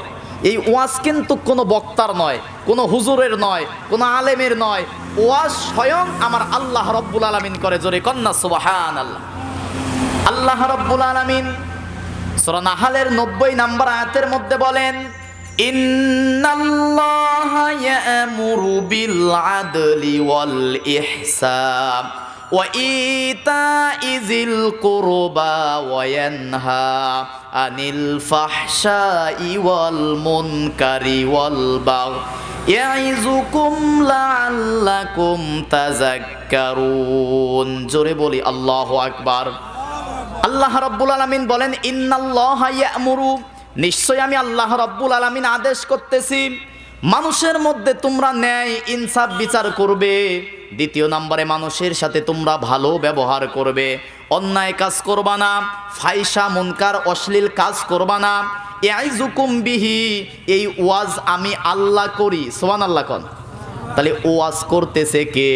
Speaker 1: এই ওয়াজ কিন্তু কোনো বক্তার নয়, কোনো হুজুরের নয়, কোনো আলেমের নয়, ওয়াজ স্বয়ং আমার আল্লাহ রাব্বুল আলামিন করে। জোরে কন্না সুবহানাল্লাহ। আল্লাহ রাব্বুল আলামিন সূরা নাহলের 90 নম্বর আয়াতের মধ্যে বলেন, ইন্নাল্লাহা ইয়া'মুরু বিল আদলি ওয়াল ইহসান ওয়া ইতা'i যিল কুরবা ওয়া ইয়ানহা আনিল ফাহশাই ওয়াল মুনকারি ওয়াল বাগই ইয়াইযুকুম লাআল্লাকুম তাযাক্কারুন। জোরে বলি আল্লাহু আকবার। আল্লাহ রাব্বুল আলামিন বলেন, ইন্নাল্লাহা ইয়া'মুরু, নিশ্চয় আমি আল্লাহ রাব্বুল আলামিন আদেশ করতেছি, মানুষের মধ্যে তোমরা ন্যায় ইনসাফ বিচার করবে। 2 নম্বরে মানুষের সাথে তোমরা ভালো ব্যবহার করবে, অন্যায় কাজ করবা না, ফাহিশা মুনকার অশ্লীল কাজ করবা না। ইয়াইযুকুম বিহি, এই ওয়াজ আমি আল্লাহ করি। সুবহানাল্লাহ কোন। তাহলে ওয়াজ করতেছে কে?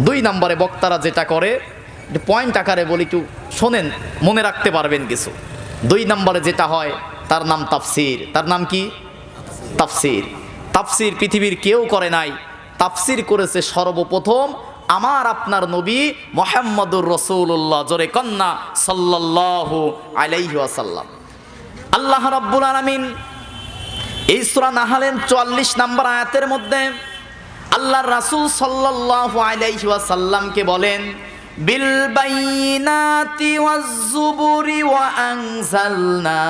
Speaker 1: 2 নম্বরে বক্তারা যেটা করে, পয়েন্ট আকারে বলি, একটু শোনেন, মনে রাখতে পারবেন কিছু। 2 নম্বরে যেটা হয় তার নাম তাফসির। তার নাম কি? তাফসির। তাফসির পৃথিবীর কেউ করে নাই। তাফসির করেছে সর্বপ্রথম আমার আপনার নবী মুহাম্মদুর রাসূলুল্লাহ। জোরে কন্না সাল্লাল্লাহু আলাইহি ওয়াসাল্লাম। আল্লাহ রাব্বুল আলামিন এই সূরা নাহলের 44 নম্বর আয়াতের মধ্যে আল্লাহর রাসূল সাল্লাল্লাহু আলাইহি ওয়াসাল্লামকে বলেন, বিল বাইনাতি ওয়াজ জুবুরি ওয়া আনজালনা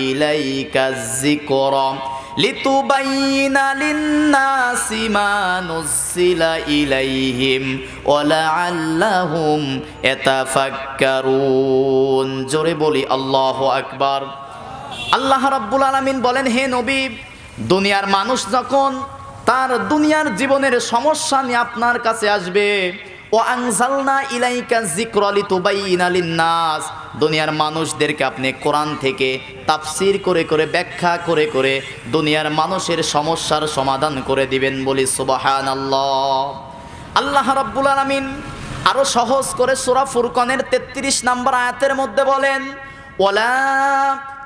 Speaker 1: ইলাইকাজ যিকরা লিতুবাইয়িনা লিন-নাসি মা নুজ্জিলা ইলাইহিম ওয়া লাআল্লাহুম ইয়াতাফাক্কারুন। জোরে বলি আল্লাহু আকবার। আল্লাহ রাব্বুল আলামিন বলেন, হে নবী, দুনিয়ার মানুষ যখন তার দুনিয়ার জীবনের সমস্যা নিয়ে আপনার কাছে আসবে, ও আনজালনা ইলাইকা যিকরা লিতুবাইয়িনা লিন-নাস, দুনিয়ার মানুষদেরকে আপনি কোরআন থেকে তাফসীর করে করে, ব্যাখ্যা করে করে দুনিয়ার মানুষের সমস্যার সমাধান করে দিবেন। বলি সুবহানাল্লাহ। আল্লাহ রাব্বুল আলামিন আরো সহজ করে সূরা ফুরকানের 33 নম্বর আয়াতের মধ্যে বলেন, ওয়ালা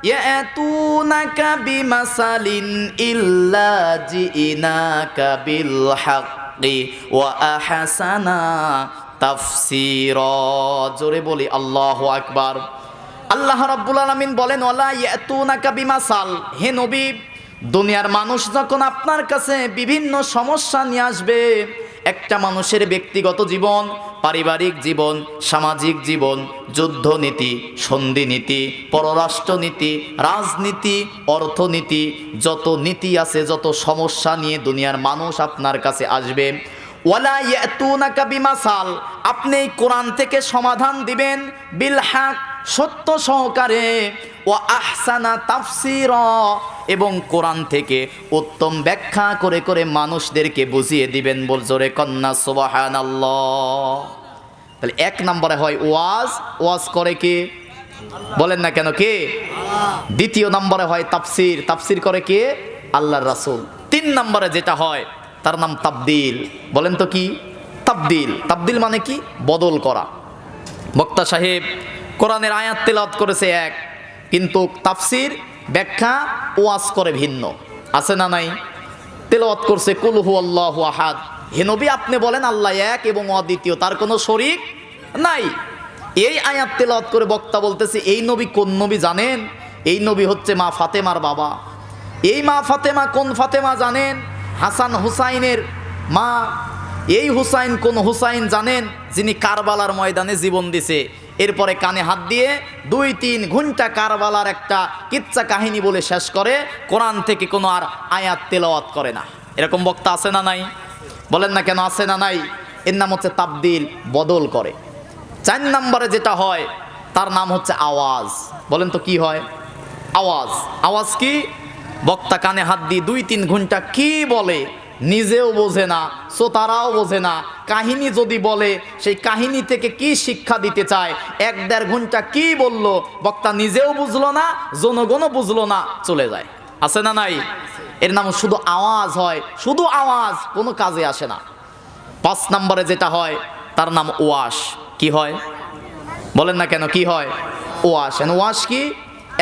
Speaker 1: ইয়াতুনাকা বিমাসালিন ইল্লা জিইনাকা বিল হাক্কি ওয়া আহসানা তাফসীরা। জোরে বলি আল্লাহু আকবার। আল্লাহ রাব্বুল আলামিন বলেন, ওয়ালা ইয়াতুনাকা বিমাসাল, হে নবী, দুনিয়ার মানুষ যখন আপনার কাছে বিভিন্ন সমস্যা নিয়ে আসবে, একটা মানুষের ব্যক্তিগত জীবন, পারিবারিক জীবন, সামাজিক জীবন, যুদ্ধনীতি, সন্ধিনীতি, পররাষ্ট্রনীতি, রাজনীতি, অর্থনীতি, যত নীতি আছে, যত সমস্যা নিয়ে দুনিয়ার মানুষ আপনার কাছে আসবে, ওয়ালা ইয়াতুনাকা বিমাসাল, আপনি এই কোরআন থেকে সমাধান দিবেন, বিল হক, সত্য সহকারে, ও আহসানা তাফসীরা, এবং কোরআন থেকে উত্তম ব্যাখ্যা করে করে মানুষদেরকে বুঝিয়ে দিবেন। বল জোরে কন্না সুবহানাল্লাহ। তাহলে 1 নম্বরে হয় ওয়াজ। ওয়াজ করে কে? বলেন না কেন, কে? 2 নম্বরে হয় তাফসীর। তাফসীর করে কে? আল্লাহর রাসূল। 3 নম্বরে যেটা হয় তার নাম তাবদীল। বলেন তো কি? তাবদীল। তাবদীল মানে কি? বদল করা। বক্তা সাহেব কোরআনের আয়াত তেলাওয়াত করেছে এক, কিন্তু তাফসীর, ব্যাখ্যা, ওয়াজ করে ভিন্ন। আছে না নাই? তেলাওয়াত করছে কুল হুয়াল্লাহু আহাদ। হে নবী, আপনি বলেন আল্লাহ এক এবং অদ্বিতীয়, তার কোনো শরীক নাই। এই আয়াত তেলাওয়াত করে বক্তা বলতেছে, এই নবী কোন নবী জানেন? এই নবী হচ্ছে মা ফাতেমার বাবা। এই মা ফাতেমা কোন ফাতেমা জানেন? হাসান হুসাইনের মা। এই হুসাইন কোন হুসাইন জানেন? যিনি কারবালার ময়দানে জীবন দিছে। এরপরে কানে হাত দিয়ে 2-3 ঘন্টা কারবালার একটা কিচ্ছা কাহিনী বলে শেষ করে, কোরআন থেকে কোনো আর আয়াত তেলাওয়াত করে না। এরকম বক্তা আছে না নাই? বলেন না কেন আছে না নাই? এর নাম হচ্ছে তাবদিল, বদল করে। 4 নম্বরে যেটা হয় তার নাম হচ্ছে আওয়াজ। বলেন তো কি হয়? আওয়াজ। আওয়াজ কি? বক্তা কানে হাত দিয়ে 2-3 ঘন্টা কি বলে নিজেও বোঝে না, শ্রোতারাও বোঝে না। কাহিনী যদি বলে সেই কাহিনী থেকে কি শিক্ষা দিতে চায়, 1-1.5 ঘন্টা কি বলল বক্তা নিজেও বুঝলো না, জনগণও বুঝলো না, চলে যায়। আছে না নাই? এর নাম শুধু আওয়াজ হয়, শুধু আওয়াজ, কোনো কাজে আসে না। 5 নম্বরে যেটা হয় তার নাম ওয়াশ। কি হয়? বলেন না কেন কি হয়? ওয়াশ। ওয়াশ কি?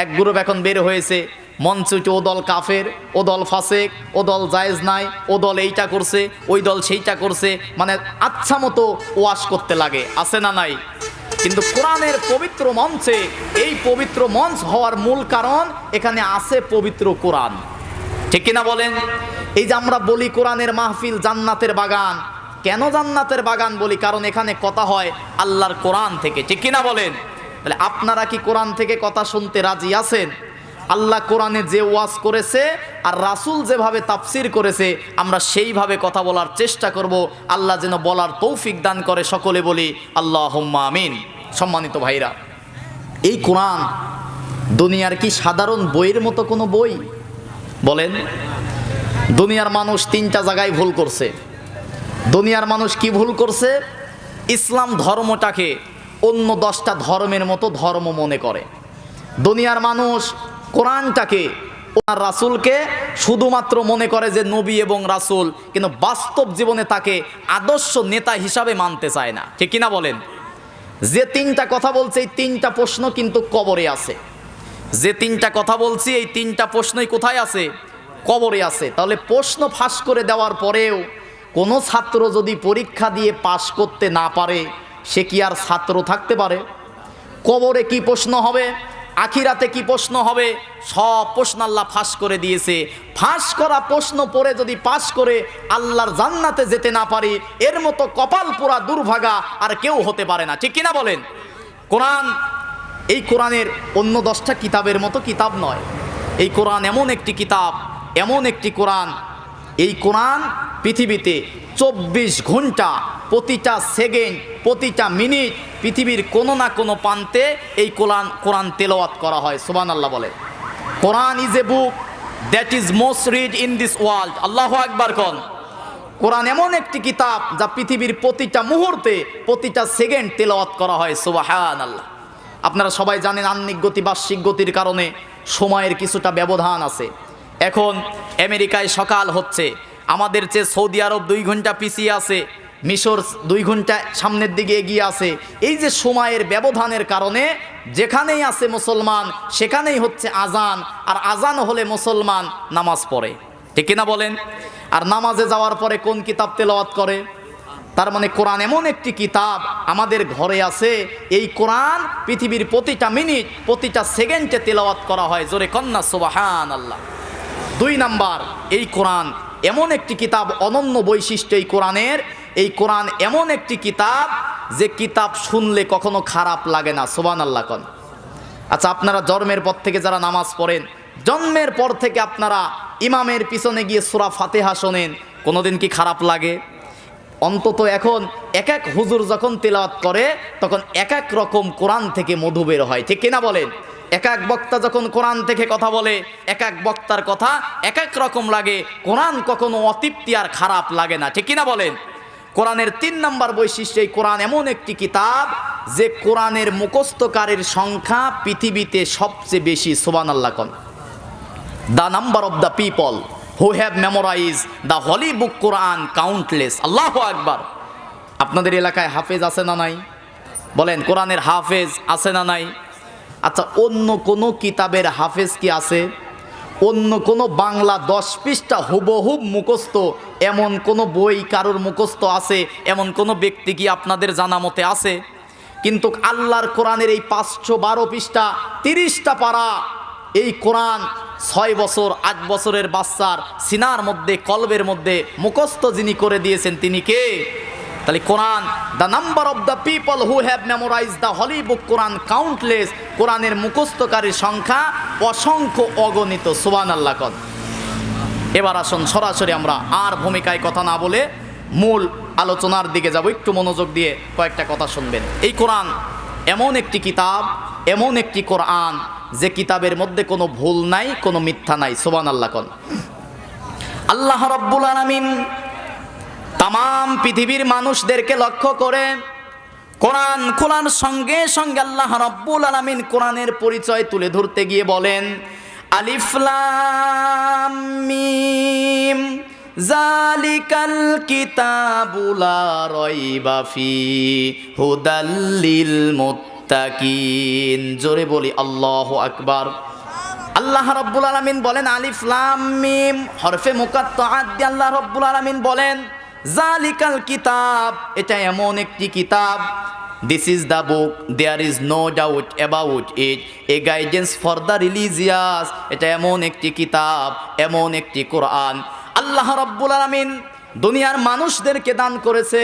Speaker 1: এক গ্রুপ এখন বের হয়েছে মঞ্চে উঠে, ও দল কাফের, ও দল ফাসেক, ও দল জায়েজ নাই, ও দল এইটা করছে, ওই দল সেইটা করছে, মানে আচ্ছা মতো ওয়াশ করতে লাগে। আছে না নাই? কিন্তু কোরআনের পবিত্র মঞ্চে, এই পবিত্র মঞ্চ হওয়ার মূল কারণ এখানে আছে পবিত্র কোরআন। ঠিক কিনা বলেন? এই যে আমরা বলি কোরআনের মাহফিল জান্নাতের বাগান, কেন জান্নাতের বাগান বলি? কারণ এখানে কথা হয় আল্লাহর কোরআন থেকে। ঠিক কিনা বলেন? তাহলে আপনারা কি কোরআন থেকে কথা শুনতে রাজি আছেন? আল্লাহ কোরআনে যে ওয়াজ করেছে আর রাসূল যেভাবে তাফসির করেছে আমরা সেইভাবে কথা বলার চেষ্টা করব। আল্লাহ যেন বলার তৌফিক দান করে, সকলে বলি আল্লাহুম্মা আমিন। সম্মানিত ভাইরা, এই কোরআন দুনিয়ার কি সাধারণ বইয়ের মতো কোনো বই? বলেন। দুনিয়ার মানুষ 3টা জায়গায় ভুল করছে। দুনিয়ার মানুষ কি ভুল করছে? ইসলাম ধর্মটাকে অন্য 10টা ধর্মের মতো ধর্ম মনে করে। দুনিয়ার মানুষ কোরআনটাকে, ওনার রাসূলকে শুধুমাত্র মনে করে যে নবী এবং রাসূল, কিন্তু বাস্তব জীবনে তাকে আদর্শ নেতা হিসাবে মানতে চায় না। ঠিক কিনা বলেন? যে 3টা কথা বলছে এই 3টা প্রশ্ন কিন্তু কবরে আছে। যে 3টা কথা বলছি এই 3টা প্রশ্নই কোথায় আছে? কবরে আছে। তাহলে প্রশ্ন ফাঁস করে দেওয়ার পরেও কোনো ছাত্র যদি পরীক্ষা দিয়ে পাশ করতে না পারে, সে কি আর ছাত্র থাকতে পারে? কবরে কি প্রশ্ন হবে, আখিরাতে কি প্রশ্ন হবে, সব প্রশ্ন আল্লাহ ফাঁস করে দিয়েছে। ফাঁস করা প্রশ্ন পড়ে যদি পাশ করে আল্লাহর জান্নাতে যেতে না পারি, এর মতো কপাল পোড়া দুর্ভাগা আর কেউ হতে পারে না। ঠিক কিনা বলেন? কোরআন, এই কোরআনের অন্য 10টা কিতাবের মতো কিতাব নয়। এই কোরআন এমন একটি কিতাব, এমন একটি কোরআন, এই কোরআন পৃথিবীতে 24 ঘন্টা, প্রতিটা সেকেন্ড, প্রতিটা মিনিট পৃথিবীর কোনো না কোনো প্রান্তে এই কোরআন তেলাওয়াত করা হয়। সুবহানাল্লাহ বলে। Quran is a book that is most read in this world. আল্লাহু আকবার কোন। কোরআন এমন একটি কিতাব যা পৃথিবীর প্রতিটা মুহূর্তে, প্রতিটা সেকেন্ড তেলাওয়াত করা হয়। সুবহানাল্লাহ। আপনারা সবাই জানেন আহ্নিক গতি, বার্ষিক গতির কারণে সময়ের কিছুটা ব্যবধান আছে। এখন আমেরিকায় সকাল হচ্ছে, আমাদের চেয়ে সৌদি আরব 2 ঘন্টা পিছিয়ে আছে, মিশর 2 ঘন্টা সামনের দিকে এগিয়ে আছে। এই যে সময়ের ব্যবধানের কারণে যেখানেই আছে মুসলমান সেখানেই হচ্ছে আজান, আর আজান হলে মুসলমান নামাজ পড়ে। ঠিক কিনা বলেন? আর নামাজে যাওয়ার পরে কোন কিতাব তেলাওয়াত করে? তার মানে কোরআন এমন একটি কিতাব আমাদের ঘরে আছে, এই কোরআন পৃথিবীর প্রতিটা মিনিট, প্রতিটা সেকেন্ডে তেলাওয়াত করা হয়। জোরে কন্যা সুবহানাল্লাহ। 2 নাম্বার, এই কোরআন এমন একটি কিতাব, অনন্য বৈশিষ্ট্য এই কোরআনের। এই কোরআন এমন একটি কিতাব যে কিতাব শুনলে কখনো খারাপ লাগে না। সুবহানাল্লাহ কোন। আচ্ছা, আপনারা জন্মের পর থেকে যারা নামাজ পড়েন, জন্মের পর থেকে আপনারা ইমামের পিছনে গিয়ে সূরা ফাতিহা শোনেন, কোনোদিন কি খারাপ লাগে? অন্তত এখন এক এক হুজুর যখন তেলাওয়াত করে তখন এক এক রকম কোরআন থেকে মধু বের হয়। ঠিক কিনা বলেন? এক এক বক্তা যখন কোরআন থেকে কথা বলে, এক এক বক্তার কথা এক এক রকম লাগে। কোরআন কখনো অতৃপ্তি আর খারাপ লাগে না। ঠিক কিনা বলেন? কোরআনের 3 নম্বর বৈশিষ্ট্য, এই কোরআন এমন একটি কিতাব যে কোরআনের মুখস্থকারীর সংখ্যা পৃথিবীতে সবচেয়ে বেশি। সুবহানাল্লাহ কোন। The number of the people who have memorized the holy book Quran countless. আল্লাহু আকবার। আপনাদের এলাকায় হাফেজ আছে না নাই? বলেন, কোরআনের হাফেজ আছে না নাই? আচ্ছা, অন্য কোনো কিতাবের হাফেজ কি আছে? অন্য কোনো বাংলা 10 পৃষ্ঠা হুবহুব মুখস্থ এমন কোনো বই কারোর মুখস্থ আছে? এমন কোনো ব্যক্তি কি আপনাদের জানা মতে আছে? কিন্তু আল্লাহর কোরআনের এই 512 পৃষ্ঠা, 30টা পারা, এই কোরআন 6 বছর 8 বছরের বাচ্চার সিনার মধ্যে, কলবের মধ্যে মুখস্থ যিনি করে দিয়েছেন তিনি কে? তাহলে Quran, the number of the people who have memorize the holy book Quran countless, কোরআনের মুখস্থকারীর সংখ্যা অসংখ্য অগণিত। সুবহানাল্লাহ কন। এবার আসুন সরাসরি আমরা আর ভূমিকায় কথা না বলে মূল আলোচনার দিকে যাব। একটু মনোযোগ দিয়ে কয়েকটা কথা শুনবেন। এই কোরআন এমন একটি কিতাব, এমন একটি কোরআন যে কিতাবের মধ্যে কোনো ভুল নাই, কোনো মিথ্যা নাই। সুবহানাল্লাহ কন। আল্লাহ রাব্বুল আলামিন তাম পৃথিবীর মানুষদেরকে লক্ষ্য করে কোরআন খোলার সঙ্গে সঙ্গে আল্লাহ রাব্বুল আলামিন কোরআনের পরিচয় তুলে ধরতে গিয়ে বলেন, আলিফ লাম মিম যালিকাল কিতাবু লা রাইবা ফিহি হুদাল লিল মুত্তাকিন। জোরে বলি আল্লাহু আকবার। আল্লাহ রাব্বুল আলামিন বলেন আলিফ লাম মিম, হরফে মুকাত্তাআত দিয়ে আল্লাহ রাব্বুল আলামিন বলেন জালিকাল কিতাব, এটা এমন একটি কিতাব। This is the book, there is no doubt about it, a guidance for the religious. এটা এমন একটি কিতাব, এমন একটি কোরআন আল্লাহ রাব্বুল আলামিন দুনিয়ার মানুষদেরকে দান করেছে।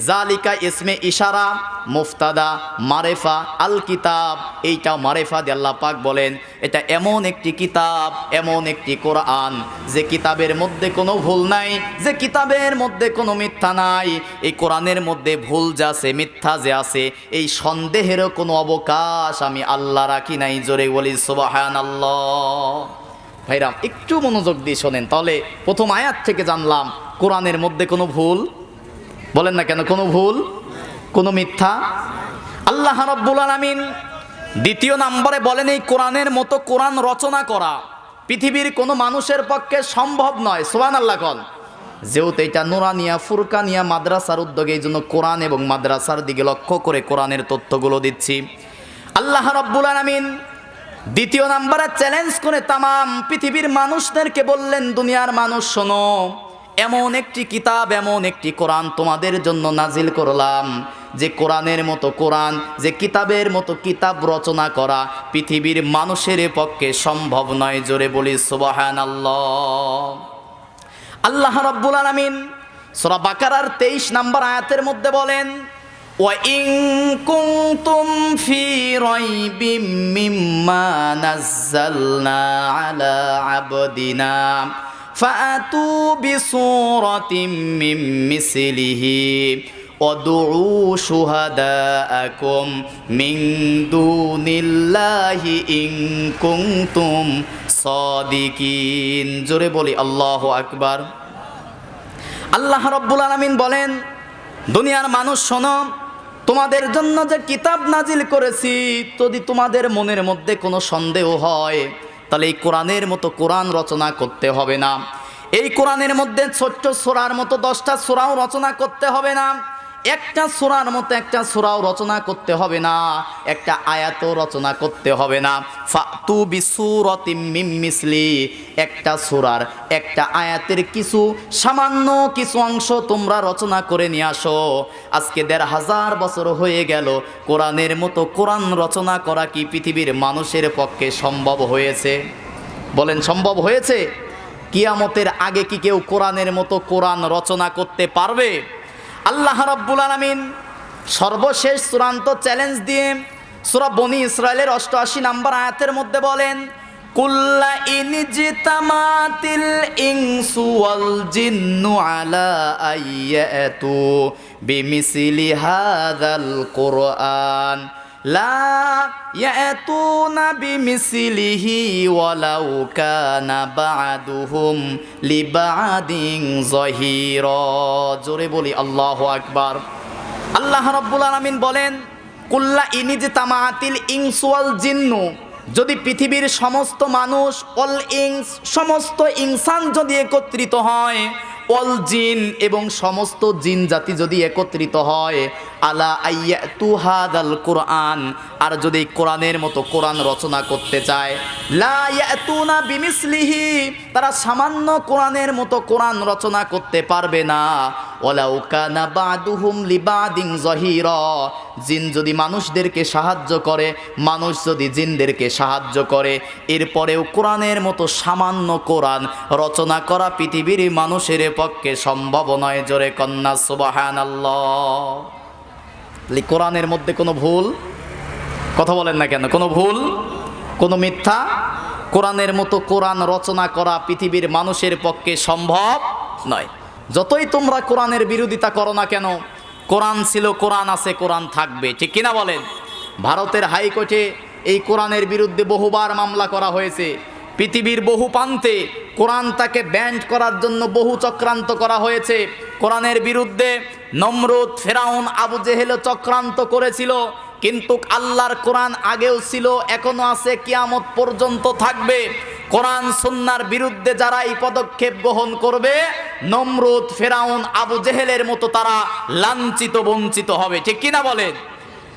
Speaker 1: জালিকা ইসমে ইশারা, মুফতাদা, মারেফা, আল কিতাব, এইটাও মারেফা দিয়ে আল্লাহ পাক বলেন এটা এমন একটি কিতাব, এমন একটি কোরআন যে কিতাবের মধ্যে কোনো ভুল নাই, যে কিতাবের মধ্যে কোনো মিথ্যা নাই। এই কোরআনের মধ্যে ভুল যে আছে, মিথ্যা যে আছে, এই সন্দেহেরও কোনো অবকাশ আমি আল্লাহ রাখি নাই। জোরে বলি সুবহানাল্লাহ। ভাইরাম একটু মনোযোগ দিয়ে শোনেন, তাহলে প্রথম আয়াত থেকে জানলাম কোরআনের মধ্যে কোনো ভুল, বলেন না কেন, কোনো ভুল, কোনো মিথ্যা। আল্লাহ রাব্বুল আলামিন দ্বিতীয় নম্বরে বলেন এই কোরআনের মতো কোরআন রচনা করা পৃথিবীর কোনো মানুষের পক্ষে সম্ভব নয়। সুবহানাল্লাহ কন। যেহেতু এটা নুরানিয়া ফুরকানিয়া মাদ্রাসার উদ্যোগে, এই জন্য কোরআন এবং মাদ্রাসার দিকে লক্ষ্য করে কোরআনের তথ্যগুলো দিচ্ছি। আল্লাহ রাব্বুল আলামিন দ্বিতীয় নম্বরে চ্যালেঞ্জ করে তামাম পৃথিবীর মানুষদেরকে বললেন, দুনিয়ার মানুষ শোনো, এমন একটি কিতাব, এমন একটি কোরআন তোমাদের জন্য নাজিল করলাম যে কোরআনের মতো কোরআন, যে কিতাবের মতো কিতাব রচনা করা পৃথিবীর মানুষের পক্ষে সম্ভব নয়। জোরে বলি সুবহানাল্লাহ। আল্লাহ রাব্বুল আলামিন সূরা বাকারার 23 নম্বর আয়াতের মধ্যে বলেন, ওয়া ইন কুনতুম ফি রাইবিম মিম্মা নাযালনা আলা আবদিনা ফাআতু বিসূরাতিম মিন মিসলিহি ওয়াদউ শুহাদাআকুম মিন দুনিল্লাহি ইন কুনতুম সাদিকিন। জোরে বলি আল্লাহু আকবার। আল্লাহ রাব্বুল আলামিন বলেন, দুনিয়ার মানুষ শোনো, তোমাদের জন্য যে কিতাব নাজিল করেছি, যদি তোমাদের মনের মধ্যে কোনো সন্দেহ হয় তাহলে এই কোরআনের মতো কোরআন রচনা করতে হবে না। এই কোরআনের মধ্যে ছোট্ট সূরার মতো 10টা সূরাও রচনা করতে হবে না, একটা সূরার মতো একটা সূরাও রচনা করতে হবে না, একটা আয়াতও রচনা করতে হবে না। ফাতু বিসূরাতিম মিন মিসলি, একটা সূরার একটা আয়াতের কিছু সামান্য কিছু অংশ তোমরা রচনা করে নিয়ে আসো। আজকে ১৫০০ বছর হয়ে গেল, কোরআনের মতো কোরআন রচনা করা কি পৃথিবীর মানুষের পক্ষে সম্ভব হয়েছে? বলেন সম্ভব হয়েছে? কিয়ামতের আগে কি কেউ কোরআনের মতো কোরআন রচনা করতে পারবে? আল্লাহ রাব্বুল আলামিন সর্বশেষ চূড়ান্ত চ্যালেঞ্জ দিয়ে সূরা বনি ইসরাইলের ৮৮ নম্বর আয়াতের মধ্যে বলেন, কুল্লা ইনজিতামাতিল ইনসু ওয়াল জিন্নু আলা আইয়াতু বিমিসলি হাযাল কুরআন লা ইয়াতুনা বিমিসলিহি ওয়ালাউ কানা বা'দুহুম লিবা'দিন যাহিরা। জোরে বলি আল্লাহু আকবার। আল্লাহ রাব্বুল আলামিন বলেন, কুল্লা ইনজিতামাতিল ইনসু ওয়াল জিন্নু, যদি পৃথিবীর সমস্ত মানুষ, অল ইনস সমস্ত ইনসান যদি একত্রিত হয়, অল জিন এবং সমস্ত জিন জাতি যদি একত্রিত হয়, আলা আইয়াতু হাদাল কুরআন, আর যদি কোরআনের মতো কোরআন রচনা করতে চায়, লা ইয়াতুনা বিমিসলিহি, তারা সামান্য কোরআনের মতো কোরআন রচনা করতে পারবে না। ওয়ালাউ কানা বাদুহুম লিবাদিন যহিরা, জিন যদি মানুষদেরকে সাহায্য করে, মানুষ যদি জিনদেরকে সাহায্য করে, এরপরেও কোরআনের মতো সামান্য কোরআন রচনা করা পৃথিবীর মানুষের পক্ষে সম্ভব নয়। জোরে কন্যা সুবহানাল্লাহ। কোরআনের মধ্যে কোনো ভুল, কথা বলেন না কেন, কোনো ভুল, কোনো মিথ্যা, কোরআনের মতো কোরআন রচনা করা পৃথিবীর মানুষের পক্ষে সম্ভব নয়। যতই তোমরা কোরআনের বিরোধিতা করো না কেন, কোরআন ছিল, কোরআন আছে, কোরআন থাকবে, ঠিক কিনা বলেন? ভারতের হাইকোর্টে এই কোরআনের বিরুদ্ধে বহুবার মামলা করা হয়েছে। পৃথিবীর বহু প্রান্তে কোরআনটাকে ব্যান্ড করার জন্য বহু চক্রান্ত করা হয়েছে। কোরআনের বিরুদ্ধে নমরুদ, ফেরাউন, আবু জেহেল চক্রান্ত করেছিল, কিন্তু আল্লাহর কোরআন আগেও ছিল, এখনো আছে, কিয়ামত পর্যন্ত থাকবে। কোরআন সুন্নাহর বিরুদ্ধে যারা এই পদক্ষেপ গ্রহণ করবে, নমরুদ, ফেরাউন, আবু জেহেলের মতো তারা লাঞ্ছিত, বঞ্চিত হবে, ঠিক কিনা বলেন?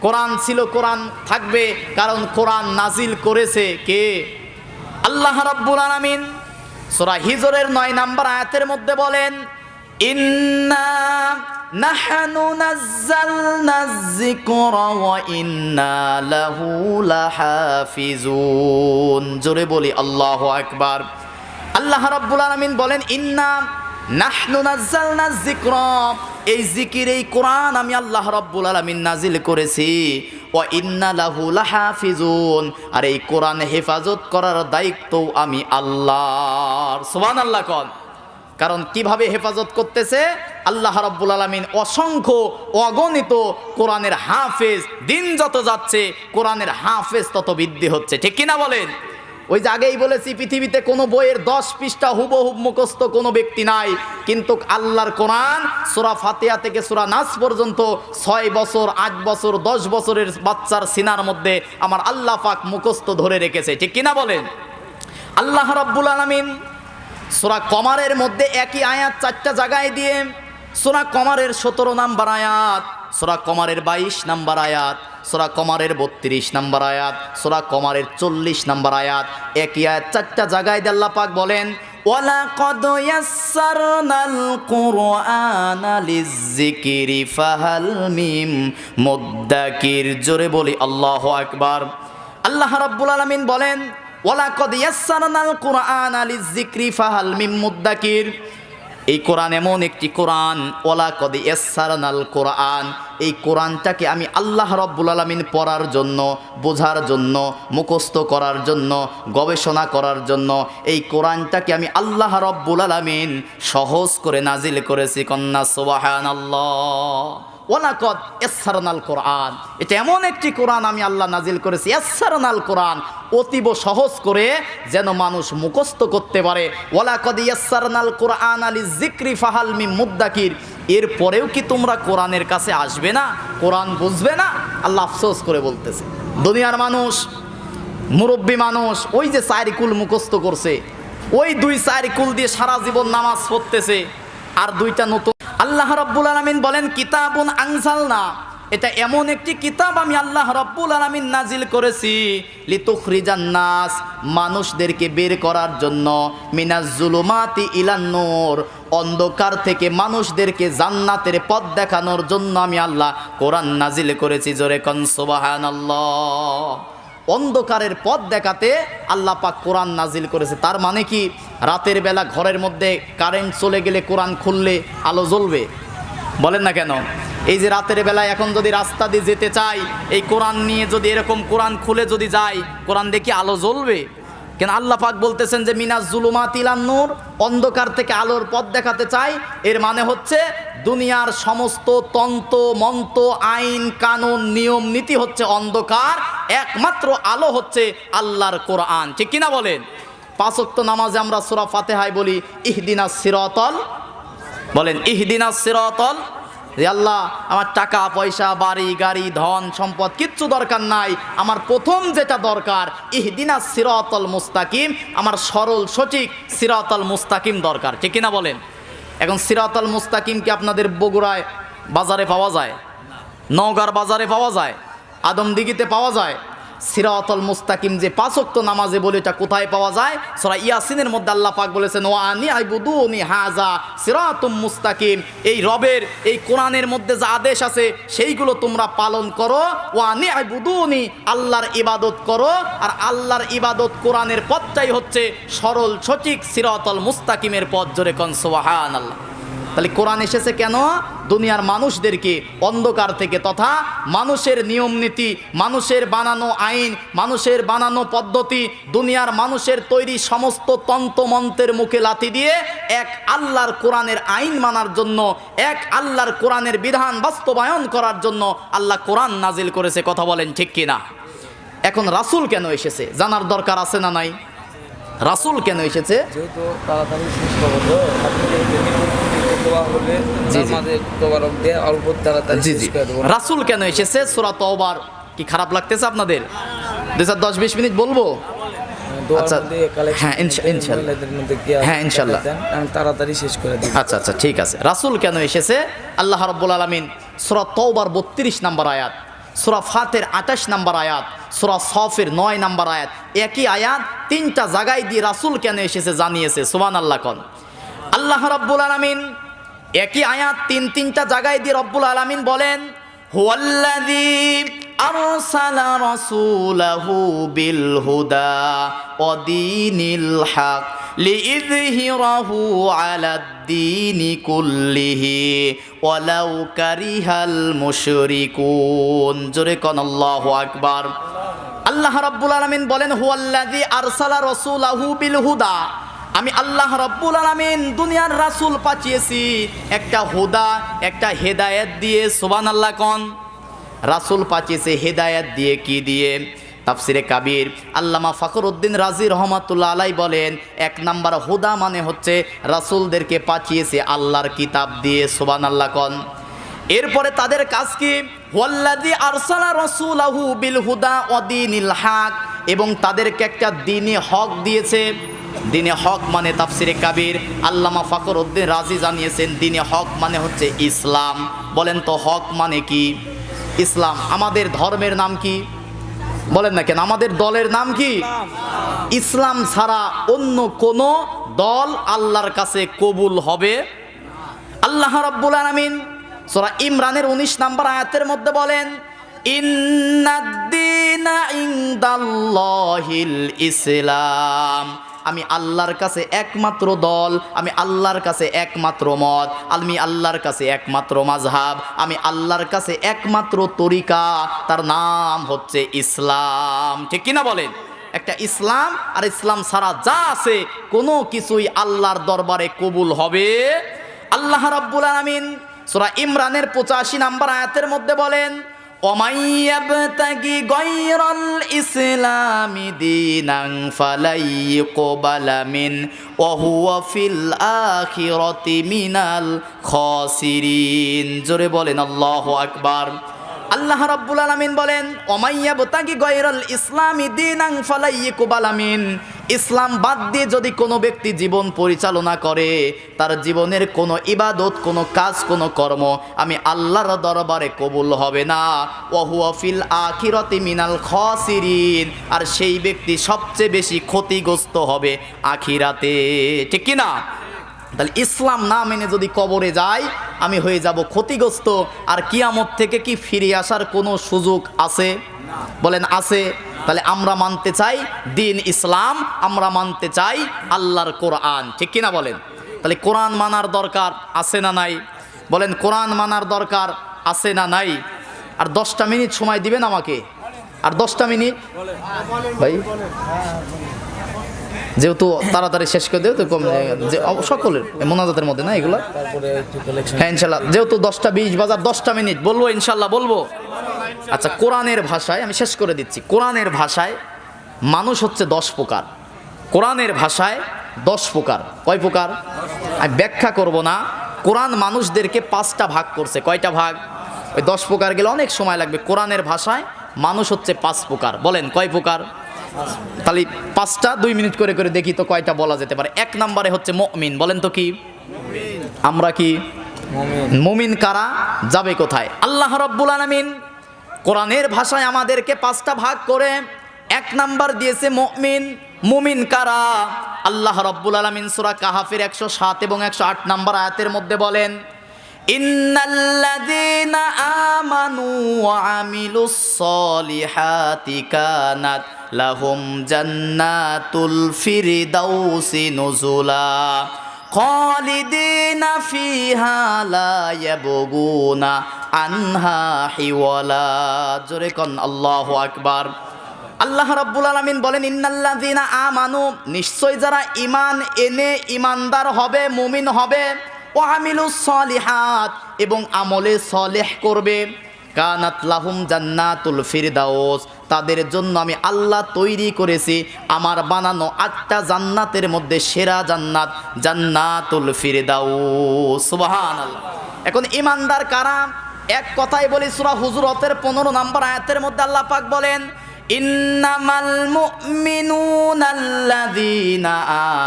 Speaker 1: কোরআন ছিল, কোরআন থাকবে, কারণ কোরআন নাজিল করেছে কে? আল্লাহ রাব্বুল আলামিন সূরা হিজরের ৯ নম্বর আয়াতের মধ্যে বলেন, ইন্না নাহনু নাযালনায যিকরা ওয়া ইন্না লাহু লাহাফিজুন। জোরে বলি আল্লাহু আকবার। আল্লাহ রাব্বুল আলামিন বলেন, ইন্না নাহনু নাযালনায যিকরা, এই জিকির, এই কোরআন আমি আল্লাহ রাব্বুল আলামিন নাজিল করেছি, ওয়া ইন্না লাহু লাহাফিজুন, আর এই কোরআন হেফাজত করার দায়িত্ব আমি আল্লাহর। সুবহানাল্লাহ কোন। কারণ কিভাবে হেফাজত করতেছে আল্লাহ রাব্বুল আলামিন? অসংখ্য অগণিত কোরআনের হাফেজ, দিন যত যাচ্ছে কোরআনের হাফেজ তত বৃদ্ধি হচ্ছে, ঠিক কিনা বলেন? ওই যে আগেই বলেছি, পৃথিবীতে কোনো বইয়ের 10 পৃষ্ঠা হুবহুব মুখস্থ কোনো ব্যক্তি নাই, কিন্তু আল্লাহর কোরআন সূরা ফাতিহা থেকে সূরা নাস পর্যন্ত 6 বছর, 8 বছর, 10 বছরের বাচ্চার সিনার মধ্যে আমার আল্লাহ পাক মুখস্থ ধরে রেখেছে, ঠিক কিনা বলেন? আল্লাহ রাব্বুল আলামিন সূরা কমারের মধ্যে একই আয়াত 4টা জায়গায় দিয়ে, সূরা কমারের 17 নম্বর আয়াত, সূরা কমারের 22 নম্বর আয়াত, সূরা কমারের 32 নম্বর আয়াত, সূরা কমারের 40 নম্বর আয়াত, একই আয়াত 4টা জায়গায় দিয়ে আল্লাহ পাক বলেন, ওয়ালাকাদ ইয়াসসারনাল কুরআনা লিয-যিকরি ফাহাল মিন মুদ্দাকির। জোরে বলি আল্লাহু আকবার। আল্লাহ রাব্বুল আলামিন বলেন, ওয়ালাকাদ ইয়াসসারনাল কুরআনা লিয-যিকরি ফাহাল মিন মুদ্দাকির। এই কোরআন এমন একটি কোরআন, ওয়ালাকাদ ইয়াসসারনাল কুরআন, এই কোরআনটাকে আমি আল্লাহ রাব্বুল আলামিন পড়ার জন্য, বোঝার জন্য, মুখস্থ করার জন্য, গবেষণা করার জন্য, এই কোরআনটাকে আমি আল্লাহ রাব্বুল আলামিন সহজ করে নাজিল করেছি। কন্যা সুবহানাল্লাহ। ওয়ালাকাদ ইয়াসসারনাল কুরআন, এটা এমন একটি কোরআন আমি আল্লাহ নাজিল করেছি, ইয়াসসারনাল কোরআন, অতীব সহজ করে যেন মানুষ মুখস্থ করতে পারে। ওয়ালাকাদ ইয়াসসারনাল কুরআনা লিয-যিকরি ফাহাল মিন মুদ্দাকির। এরপরেও কি তোমরা কোরআনের কাছে আসবে না, কোরআন বুঝবে না? আল্লাহ আফসোস করে বলতেছে। দুনিয়ার মানুষ, মুরব্বী মানুষ, ওই যে 4 কুল মুখস্থ করছে, ওই 2-4 কুল দিয়ে সারা জীবন নামাজ পড়তেছে, আর 2টা নতুন। আল্লাহ রাব্বুল আলামিন বলেন, কিতাবুন আনজালনা, এটা এমন একটি কিতাব আমি আল্লাহ রাব্বুল আলামিন নাজিল করেছি, লিতুখরিজান নাস, মানুষদেরকে বের করার জন্য, মিনাজ জুলুমাতি ইলান নূর, অন্ধকার থেকে মানুষদেরকে জান্নাতের পথ দেখানোর জন্য আমি আল্লাহ কোরআন নাজিল করেছি। জোরে কোন সুবহানাল্লাহ। অন্ধকারের পথ দেখাতে আল্লাহ পাক কোরআন নাজিল করেছে। তার মানে কি রাতের বেলা ঘরের মধ্যে কারেন্ট চলে গেলে কোরআন খুললে আলো জ্বলবে? বলেন না কেন? এই যে রাতের বেলায় এখন যদি রাস্তা দিয়ে যেতে চাই, এই কোরআন নিয়ে যদি এরকম কোরআন খুলে যদি যাই, কোরআন দেখি আলো জ্বলবে কেন? আল্লাহ পাক বলতেছেন যে মিনাজ জুলুমাতি ইলান নূর, অন্ধকার থেকে আলোর পথ দেখাতে চাই। এর মানে হচ্ছে দুনিয়ার সমস্ত তন্ত্র মন্ত্র, আইন কানুন, নিয়ম নীতি হচ্ছে অন্ধকার, একমাত্র আলো হচ্ছে আল্লাহর কোরআন, ঠিক কিনা বলেন? 5 ওয়াক্ত নামাজে আমরা সূরা ফাতিহায় বলি ইহদিনাস সিরাতাল, বলেন ইহদিনাস সিরাতাল। যে আল্লাহ, আমার টাকা পয়সা, বাড়ি গাড়ি, ধন সম্পদ কিচ্ছু দরকার নাই, আমার প্রথম যেটা দরকার ইহদিনাস সিরাতাল মুস্তাকিম, আমার সরল সঠিক সিরাতাল মুস্তাকিম দরকার, ঠিক কিনা বলেন? এখন সিরাতাল মুস্তাকিম কি আপনাদের বগুড়ায় বাজারে পাওয়া যায়? নওগাঁর বাজারে পাওয়া যায়? আদমদিঘিতে পাওয়া যায়? সিরাতাল মুস্তাকিম যে 5 ওয়াক্ত নামাজে বলে, এটা কোথায় পাওয়া যায়? সূরা ইয়াসিনের মধ্যে আল্লাহ পাক বলেছেন ওয়া আনি আইবুদুনি হাযা সিরাতুম মুস্তাকিম। এই রবের এই কোরআনের মধ্যে যে আদেশ আছে সেইগুলো তোমরা পালন করো। ওয়া আনি আইবুদুনি, আল্লাহর ইবাদত করো। আর আল্লাহর ইবাদত কোরআনের পথটাই হচ্ছে সরল সঠিক সিরাতাল মুস্তাকিমের পথ। জোরে কোন সুবহানাল্লাহ। তাহলে কোরআন এসেছে কেন? দুনিয়ার মানুষদেরকে অন্ধকার থেকে তথা মানুষের নিয়ম নীতি, মানুষের বানানো আইন, মানুষের বানানো পদ্ধতি, দুনিয়ার মানুষের তৈরি সমস্ত তন্ত্রমন্ত্রের মুখে লাথি দিয়ে এক আল্লাহর কোরআনের আইন মানার জন্য, এক আল্লাহর কোরআনের বিধান বাস্তবায়ন করার জন্য আল্লাহ কোরআন নাজিল করেছে। কথা বলেন ঠিক কিনা? এখন রাসূল কেন এসেছে জানার দরকার আছে না নাই? রাসূল কেন এসেছে?
Speaker 2: যেহেতু তাড়াতাড়ি শেষ করবো তো
Speaker 1: রাসূল কেন এসেছে? সূরা তওবার কি খারাপ লাগতেছে আপনাদের? 2-10-20 মিনিট বলবো? আচ্ছা হ্যাঁ ইনশাআল্লাহ, হ্যাঁ ইনশাআল্লাহ
Speaker 2: তাড়াতাড়ি শেষ করে দিই।
Speaker 1: আচ্ছা আচ্ছা ঠিক আছে। রাসূল কেন এসেছে? আল্লাহ রাব্বুল আলামিন সূরা তওবার 32 নম্বর আয়াত, সূরা ফাতির 28 নম্বর আয়াত, সূরা সফের 9 নম্বর আয়াত, একই আয়াত 3টা জায়গায় দিয়ে রাসূল কেন এসেছে জানিয়েছে। সুবহানাল্লাহ কোন। আল্লাহ রাব্বুল আলামিন একই আয়াত 3টা জায়গায় দিয়ে রব্বুল আলামিন বলেন হুয়াল্লাযী আরসালা রাসূলাহু বিল হুদা ওয়া দীনিল হক লিইযহিরাহু আলাদ-দীনি কুল্লিহি ওয়ালাউ কারিহাল মুশরিকুন। জোরে কোন আল্লাহু আকবার। আল্লাহ রাব্বুল আলামিন বলেন হুয়াল্লাযী আরসালা রাসূলাহু বিল হুদা, আমি আল্লাহ রাব্বুল আলামিন দুনিয়ার রাসূল পাঠিয়েছি একটা হুদা, একটা হেদায়েত দিয়ে। সুবহানাল্লাহ কোন। রাসূল পাঠিয়েছে হেদায়েত দিয়ে। কি দিয়ে? তাফসিরে কাবীর আল্লামা ফখরুদ্দিন রাজি রহমাতুল্লাহ আলাইহি বলেন 1 নাম্বার হুদা মানে হচ্ছে রাসূলদেরকে পাঠিয়েছে আল্লাহর কিতাব দিয়ে। সুবহানাল্লাহ কোন। এরপরে তাদের কাজ কি? ওয়াল্লাযী আরসালা রাসূলাহু বিল হুদা ওয়া দীনিল হক, এবং তাদেরকে একটা দ্বীনে হক দিয়েছে। দ্বীনে হক মানে তাফসিরে কাবীর আল্লামা ফখরুদ্দিন রাজি জানিয়েছেন দ্বীনে হক মানে হচ্ছে ইসলাম। বলেন তো হক মানে কি? ইসলাম। আমাদের ধর্মের নাম কি? বলেন না কেন? আমাদের দলের নাম কি? ইসলাম ছাড়া অন্য কোন দল আল্লাহর কাছে কবুল হবে? আল্লাহ রাব্বুল আলামিন সূরা ইমরানের 19 নম্বর আয়াতের মধ্যে বলেন ইন্নাদ-দীনা ইনদাল্লাহিল ইসলাম, আমি আল্লাহর কাছে একমাত্র দল, আমি আল্লাহর কাছে একমাত্র মত, আমি আল্লাহর কাছে একমাত্র মাযহাব, আমি আল্লাহর কাছে একমাত্র তরিকা, তার নাম হচ্ছে ইসলাম। ঠিক কিনা বলেন? একটা ইসলাম, আর ইসলাম ছাড়া যা আছে কোনো কিছুই আল্লাহর দরবারে কবুল হবে। আল্লাহ রাব্বুল আলামিন সূরা ইমরানের 85 নম্বর আয়াতের মধ্যে বলেন ওয়ামাইয়াবতাগি গায়রাল ইসলামি দীনান ফালাইয়ুকবালা মিন ওয়া হুয়া ফিল আখিরাতি মিনাল খাসিরিন। জোরে বলেন আল্লাহু আকবার। আল্লাহ রাব্বুল আলামিন বলেন ওয়ামাইয়াবতাগি গায়রাল ইসলামি দীনান ফালাইয়ুকবালা মিন, ইসলাম বাদ দিয়ে যদি কোনো ব্যক্তি জীবন পরিচালনা করে, তার জীবনের কোনো ইবাদত, কোনো কাজ, কোনো কর্ম আমি আল্লাহর দরবারে কবুল হবে না। ওয়া হুয়া ফিল আখিরাতি মিনাল খাসিরিন, আর সেই ব্যক্তি সবচেয়ে বেশি ক্ষতিগ্রস্ত হবে আখিরাতে। ঠিক কি না? তাহলে ইসলাম না মেনে যদি কবরে যাই আমি হয়ে যাব ক্ষতিগ্রস্ত। আর কিয়ামত থেকে কি ফিরে আসার কোনো সুযোগ আছে? বলেন আছে। তাহলে আমরা মানতে চাই দিন ইসলাম, আমরা মানতে চাই আল্লাহর কোরআন। ঠিক কিনা বলেন? তাহলে কোরআন মানার দরকার আছে না নাই? বলেন কোরআন মানার দরকার আছে না নাই? আর 10টা মিনিট সময় দিবেন আমাকে, আর 10টা মিনিট ভাই, যেহেতু তাড়াতাড়ি শেষ করে দেও তো কম সকলের মোনাজাতের মধ্যে না এগুলো। হ্যাঁ ইনশাল্লাহ, যেহেতু 10টা 20 বাজার 10টা মিনিট বলবো ইনশাল্লাহ বলবো। আচ্ছা, কোরআনের ভাষায় আমি শেষ করে দিচ্ছি। কোরআনের ভাষায় মানুষ হচ্ছে 10 প্রকার। কোরআনের ভাষায় 10 প্রকার। কয় প্রকার? আমি ব্যাখ্যা করব না। কোরআন মানুষদেরকে 5টা ভাগ করছে। কয়টা ভাগ? ওই 10 প্রকার গেলে অনেক সময় লাগবে। কোরআনের ভাষায় মানুষ হচ্ছে 5 প্রকার। বলেন কয় প্রকার? তাহলে 5টা 2 মিনিট করে করে দেখি তো কয়টা বলা যেতে পারে। 1 নম্বরে হচ্ছে মুমিন। বলেন তো কি? আমরা কি মুমিন? কারা? যাবে কোথায়? আল্লাহ রাব্বুল আলামিন কোরআনের ভাষায় আমাদেরকে 5টা ভাগ করে 1 নাম্বার দিয়েছে মুমিন। মুমিন কারা? আল্লাহ রাব্বুল আলামিন সূরা কাহাফের 107 এবং 108 নাম্বার আয়াতের মধ্যে বলেন, ইন্নাল্লাযীনা আমানু ওয়া আমিলুস সলিহাতি কানাত লাহুম জান্নাতুল ফিরদাউসি নুজুলা খালিদিনা ফিহা লা ইয়াবগুনা আনহা হিওয়ালা। জোরে কোন আল্লাহু আকবার। আল্লাহ রাব্বুল আলামিন বলেন, ইন্নাল্লাযীনা আমানু, নিশ্চয় যারা ঈমান এনে ঈমানদার হবে, মুমিন হবে, ওয়া আমিলুস সলিহাত, এবং আমলে সলেহ করবে, কানাত লাহুম জান্নাতুল ফিরদাউস, তাদের জন্য আমি আল্লাহ তৈরি করেছি আমার বানানো 8টা জান্নাতের মধ্যে সেরা জান্নাত জান্নাতুল ফিরদাউস। সুবহানাল্লাহ। এখন ঈমানদার কারা? এক কথায় বলি, সূরা হুজুরাতের 15 নম্বর আয়াতের মধ্যে আল্লাহ পাক বলেন, ইন্নামাল মুমিনুনাল্লাযীনা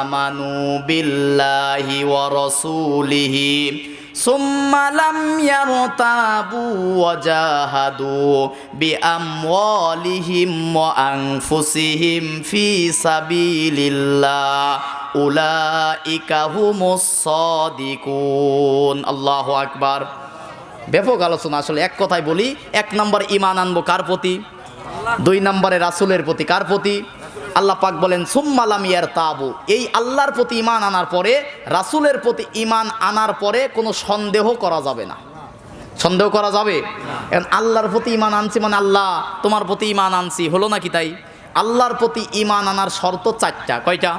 Speaker 1: আমানু বিল্লাহি ওয়া রাসূলিহি সুম্মা লাম ইয়ারতাবু ওয়া জাহাদু বিআমওয়ালিহিম ওয়া আনফুসিহিম ফি সাবিলিল্লাহ উলাইকা হুমুস সাদিকুন। আল্লাহু আকবার। ব্যাপক আলোচনা। আসলে এক কথায় বলি, 1 নম্বর ঈমান আনবো কার প্রতি? 2 নম্বরে রাসূলের প্রতি। কার প্রতি? আল্লাহ পাক বলেন সুম্মা লাম ইয়ারতাবু, এই আল্লাহর প্রতি ঈমান আনার পরে, রাসূলের প্রতি ঈমান আনার পরে কোনো সন্দেহ করা যাবে না। সন্দেহ করা যাবে? এখন আল্লাহর প্রতি ঈমান আনছি মানে আল্লাহ তোমার প্রতি ঈমান আনছি, হলো নাকি তাই? আল্লাহর প্রতি ঈমান আনার শর্ত 4টা। কয়টা?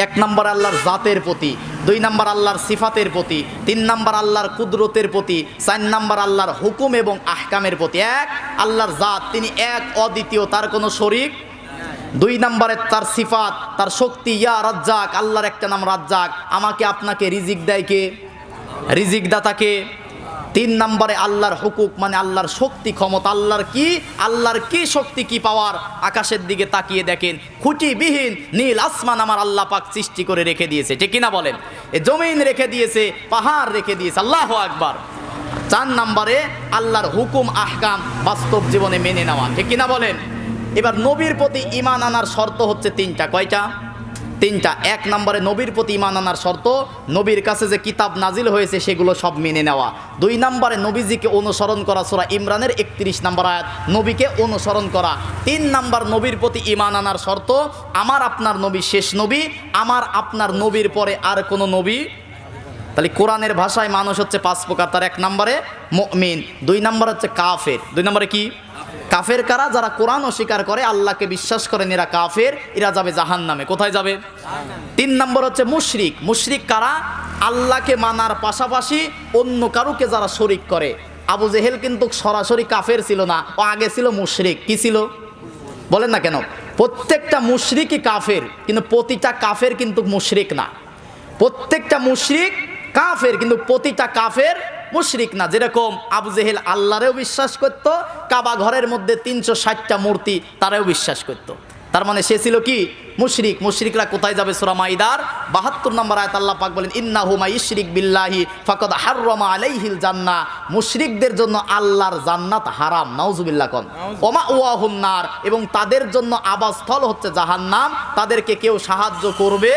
Speaker 1: 1 নম্বর আল্লাহর জাতের প্রতি, 2 নম্বর আল্লাহর সিফাতের প্রতি, 3 নম্বর আল্লাহর কুদরতের প্রতি, 4 নম্বর আল্লাহর হুকুম এবং আহকামের প্রতি। 1 আল্লাহর জাত, তিনি এক অদ্বিতীয়, তার কোনো শরীক। 2 নম্বরে তার সিফাত, তার শক্তি, ইয়া রাজ্জাক, আল্লাহর একটা নাম রাজ্জাক, আমাকে আপনাকে রিজিক দেয় কে? রিজিক দাতাকে। 3 নম্বরে আল্লাহর হুকুক, মানে আল্লাহর শক্তি ক্ষমতা। আল্লাহর কি শক্তি, কি পাওয়ার? আকাশের দিকে তাকিয়ে দেখেন, খুঁটিবিহীন নীল আসমান আমার আল্লাহ পাক সৃষ্টি করে রেখে দিয়েছে, ঠিক কিনা বলেন? এ জমিন রেখে দিয়েছে, পাহাড় রেখে দিয়েছে। আল্লাহু আকবার। 4 নম্বরে আল্লাহর হুকুম আহকাম বাস্তব জীবনে মেনে নেওয়া, ঠিক কিনা বলেন? এবার নবীর প্রতি ঈমান আনার শর্ত হচ্ছে 3টা। কয়টা? 3টা। 1 নম্বরে নবীর প্রতি ঈমান আনার শর্ত, নবীর কাছে যে কিতাব নাজিল হয়েছে সেগুলো সব মেনে নেওয়া। 2 নম্বরে নবীজিকে অনুসরণ করা, সূরা ইমরানের 31 নম্বর আয়াত, নবীকে অনুসরণ করা। 3 নম্বর নবীর প্রতি ঈমান আনার শর্ত, আমার আপনার নবী শেষ নবী, আমার আপনার নবীর পরে আর কোনো নবী। তাহলে কোরআনের ভাষায় মানুষ হচ্ছে 5 প্রকার। তার 1 নম্বরে মুমিন, 2 নম্বর হচ্ছে কাফের। 2 নম্বরে কি? কাফের কারা? যারা কোরআন অস্বীকার করে, আল্লাহকে বিশ্বাস করেন, এরা কাফের, এরা যাবে জাহান্নামে। কোথায় যাবে? 3 নম্বর হচ্ছে মুশরিক। মুশরিক কারা? আল্লাহকে মানার পাশাপাশি অন্য কারুকে যারা শরীক করে। আবু জেহেল কিন্তু সরাসরি কাফের ছিল না, ও আগে ছিল মুশরিক। কি ছিল? বলেন না কেন? প্রত্যেকটা মুশরিকই কাফের, কিন্তু প্রতিটা কাফের কিন্তু মুশরিক না। প্রত্যেকটা মুশরিক কাফের, কিন্তু প্রতিটা কাফের মুশরিক না। যেরকম আবু জেহেল আল্লাহরেও বিশ্বাস করত, কাবা ঘরের মধ্যে 360টা মূর্তি তারাও বিশ্বাস করত, তার মানে সে ছিল কি? মুশরিক। মুশরিকরা কোথায় যাবে? সূরা মাইদার 72 নম্বর আয়াত আল্লাহ পাক বলেন, ইন্নাহু মাইশরিক বিল্লাহি ফাকাদ হাররামা আলাইহিল জান্নাহ, মুশরিকদের জন্য আল্লাহর জান্নাত হারাম। নাউজুবিল্লাহ কোন। ওমা ওয়াহুন নার, এবং তাদের জন্য আবাসস্থল হচ্ছে জাহান্নাম, তাদেরকে কেউ সাহায্য করবে।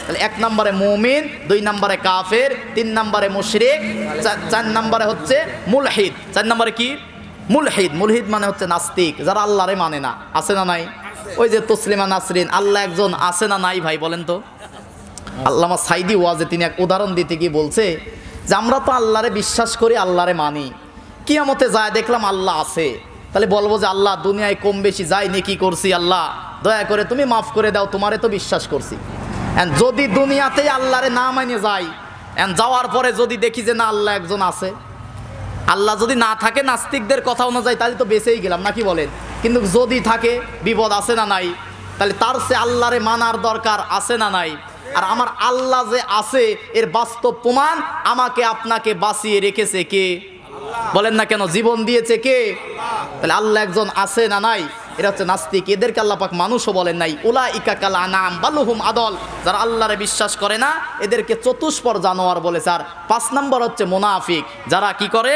Speaker 1: তাহলে 1 নম্বরে মুমিন, 2 নম্বরে কাফের, 3 নম্বরে মুশরিক, 4 নম্বরে হচ্ছে মুলহিদ। 4 নম্বরে কি? মুলহিদ। মুলহিদ মানে হচ্ছে নাস্তিক, যারা আল্লাহরে মানে না। আছে না নাই? ওই যে তসলিমা নাসরিন, আল্লাহ একজন আছে না নাই ভাই বলেন তো? আল্লামা সাইদি ওয়াজে তিনি এক উদাহরণ দিতে গিয়ে বলছে যে আমরা তো আল্লাহরে বিশ্বাস করি, আল্লাহরে মানি, কিয়ামতে যায় দেখলাম আল্লাহ আছে, তাহলে বলবো যে আল্লাহ দুনিয়ায় কম বেশি যাই নেকি করছি, আল্লাহ দয়া করে তুমি মাফ করে দাও, তোমারে তো বিশ্বাস করছি। যদি দুনিয়াতে আল্লাহরে না মানে যাই, যাওয়ার পরে যদি দেখি যে না আল্লাহ একজন আছে, আল্লাহ যদি না থাকে নাস্তিকদের কথা অনুযায়ী, তাহলে তো বেঁচেই গেলাম, নাকি বলেন? কিন্তু যদি থাকে, বিপদ আছে না নাই? তাহলে তার সে আল্লাহরে মানার দরকার আছে না নাই? আর আমার আল্লাহ যে আছে এর বাস্তব প্রমাণ আমাকে আপনাকে বাঁচিয়ে রেখেছে কে? বলেন না কেন? জীবন দিয়েছে কে? তাহলে আল্লাহ একজন আছে না নাই? এরা হচ্ছে নাস্তিক। এদেরকে আল্লাহ পাক মানুষও বলেন নাই। উলাইকা কাল আনাম বালহুম আদল, যারা আল্লাহরে বিশ্বাস করে না এদেরকে চতুষ্পর জানোয়ার বলেছে। আর 5 নম্বর হচ্ছে মুনাফিক, যারা কি করে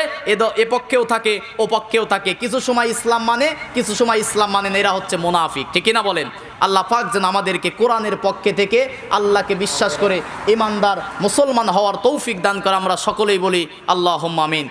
Speaker 1: এ পক্ষেও থাকে ও পক্ষেও থাকে, কিছু সময় ইসলাম মানে কিছু সময় ইসলাম মানে না, এরা হচ্ছে মুনাফিক। ঠিক কিনা বলেন? আল্লাহ পাক যেন আমাদেরকে কোরআনের পক্ষে থেকে আল্লাহকে বিশ্বাস করে ইমানদার মুসলমান হওয়ার তৌফিক দান করে। আমরা সকলেই বলি আল্লাহুম্মা আমিন।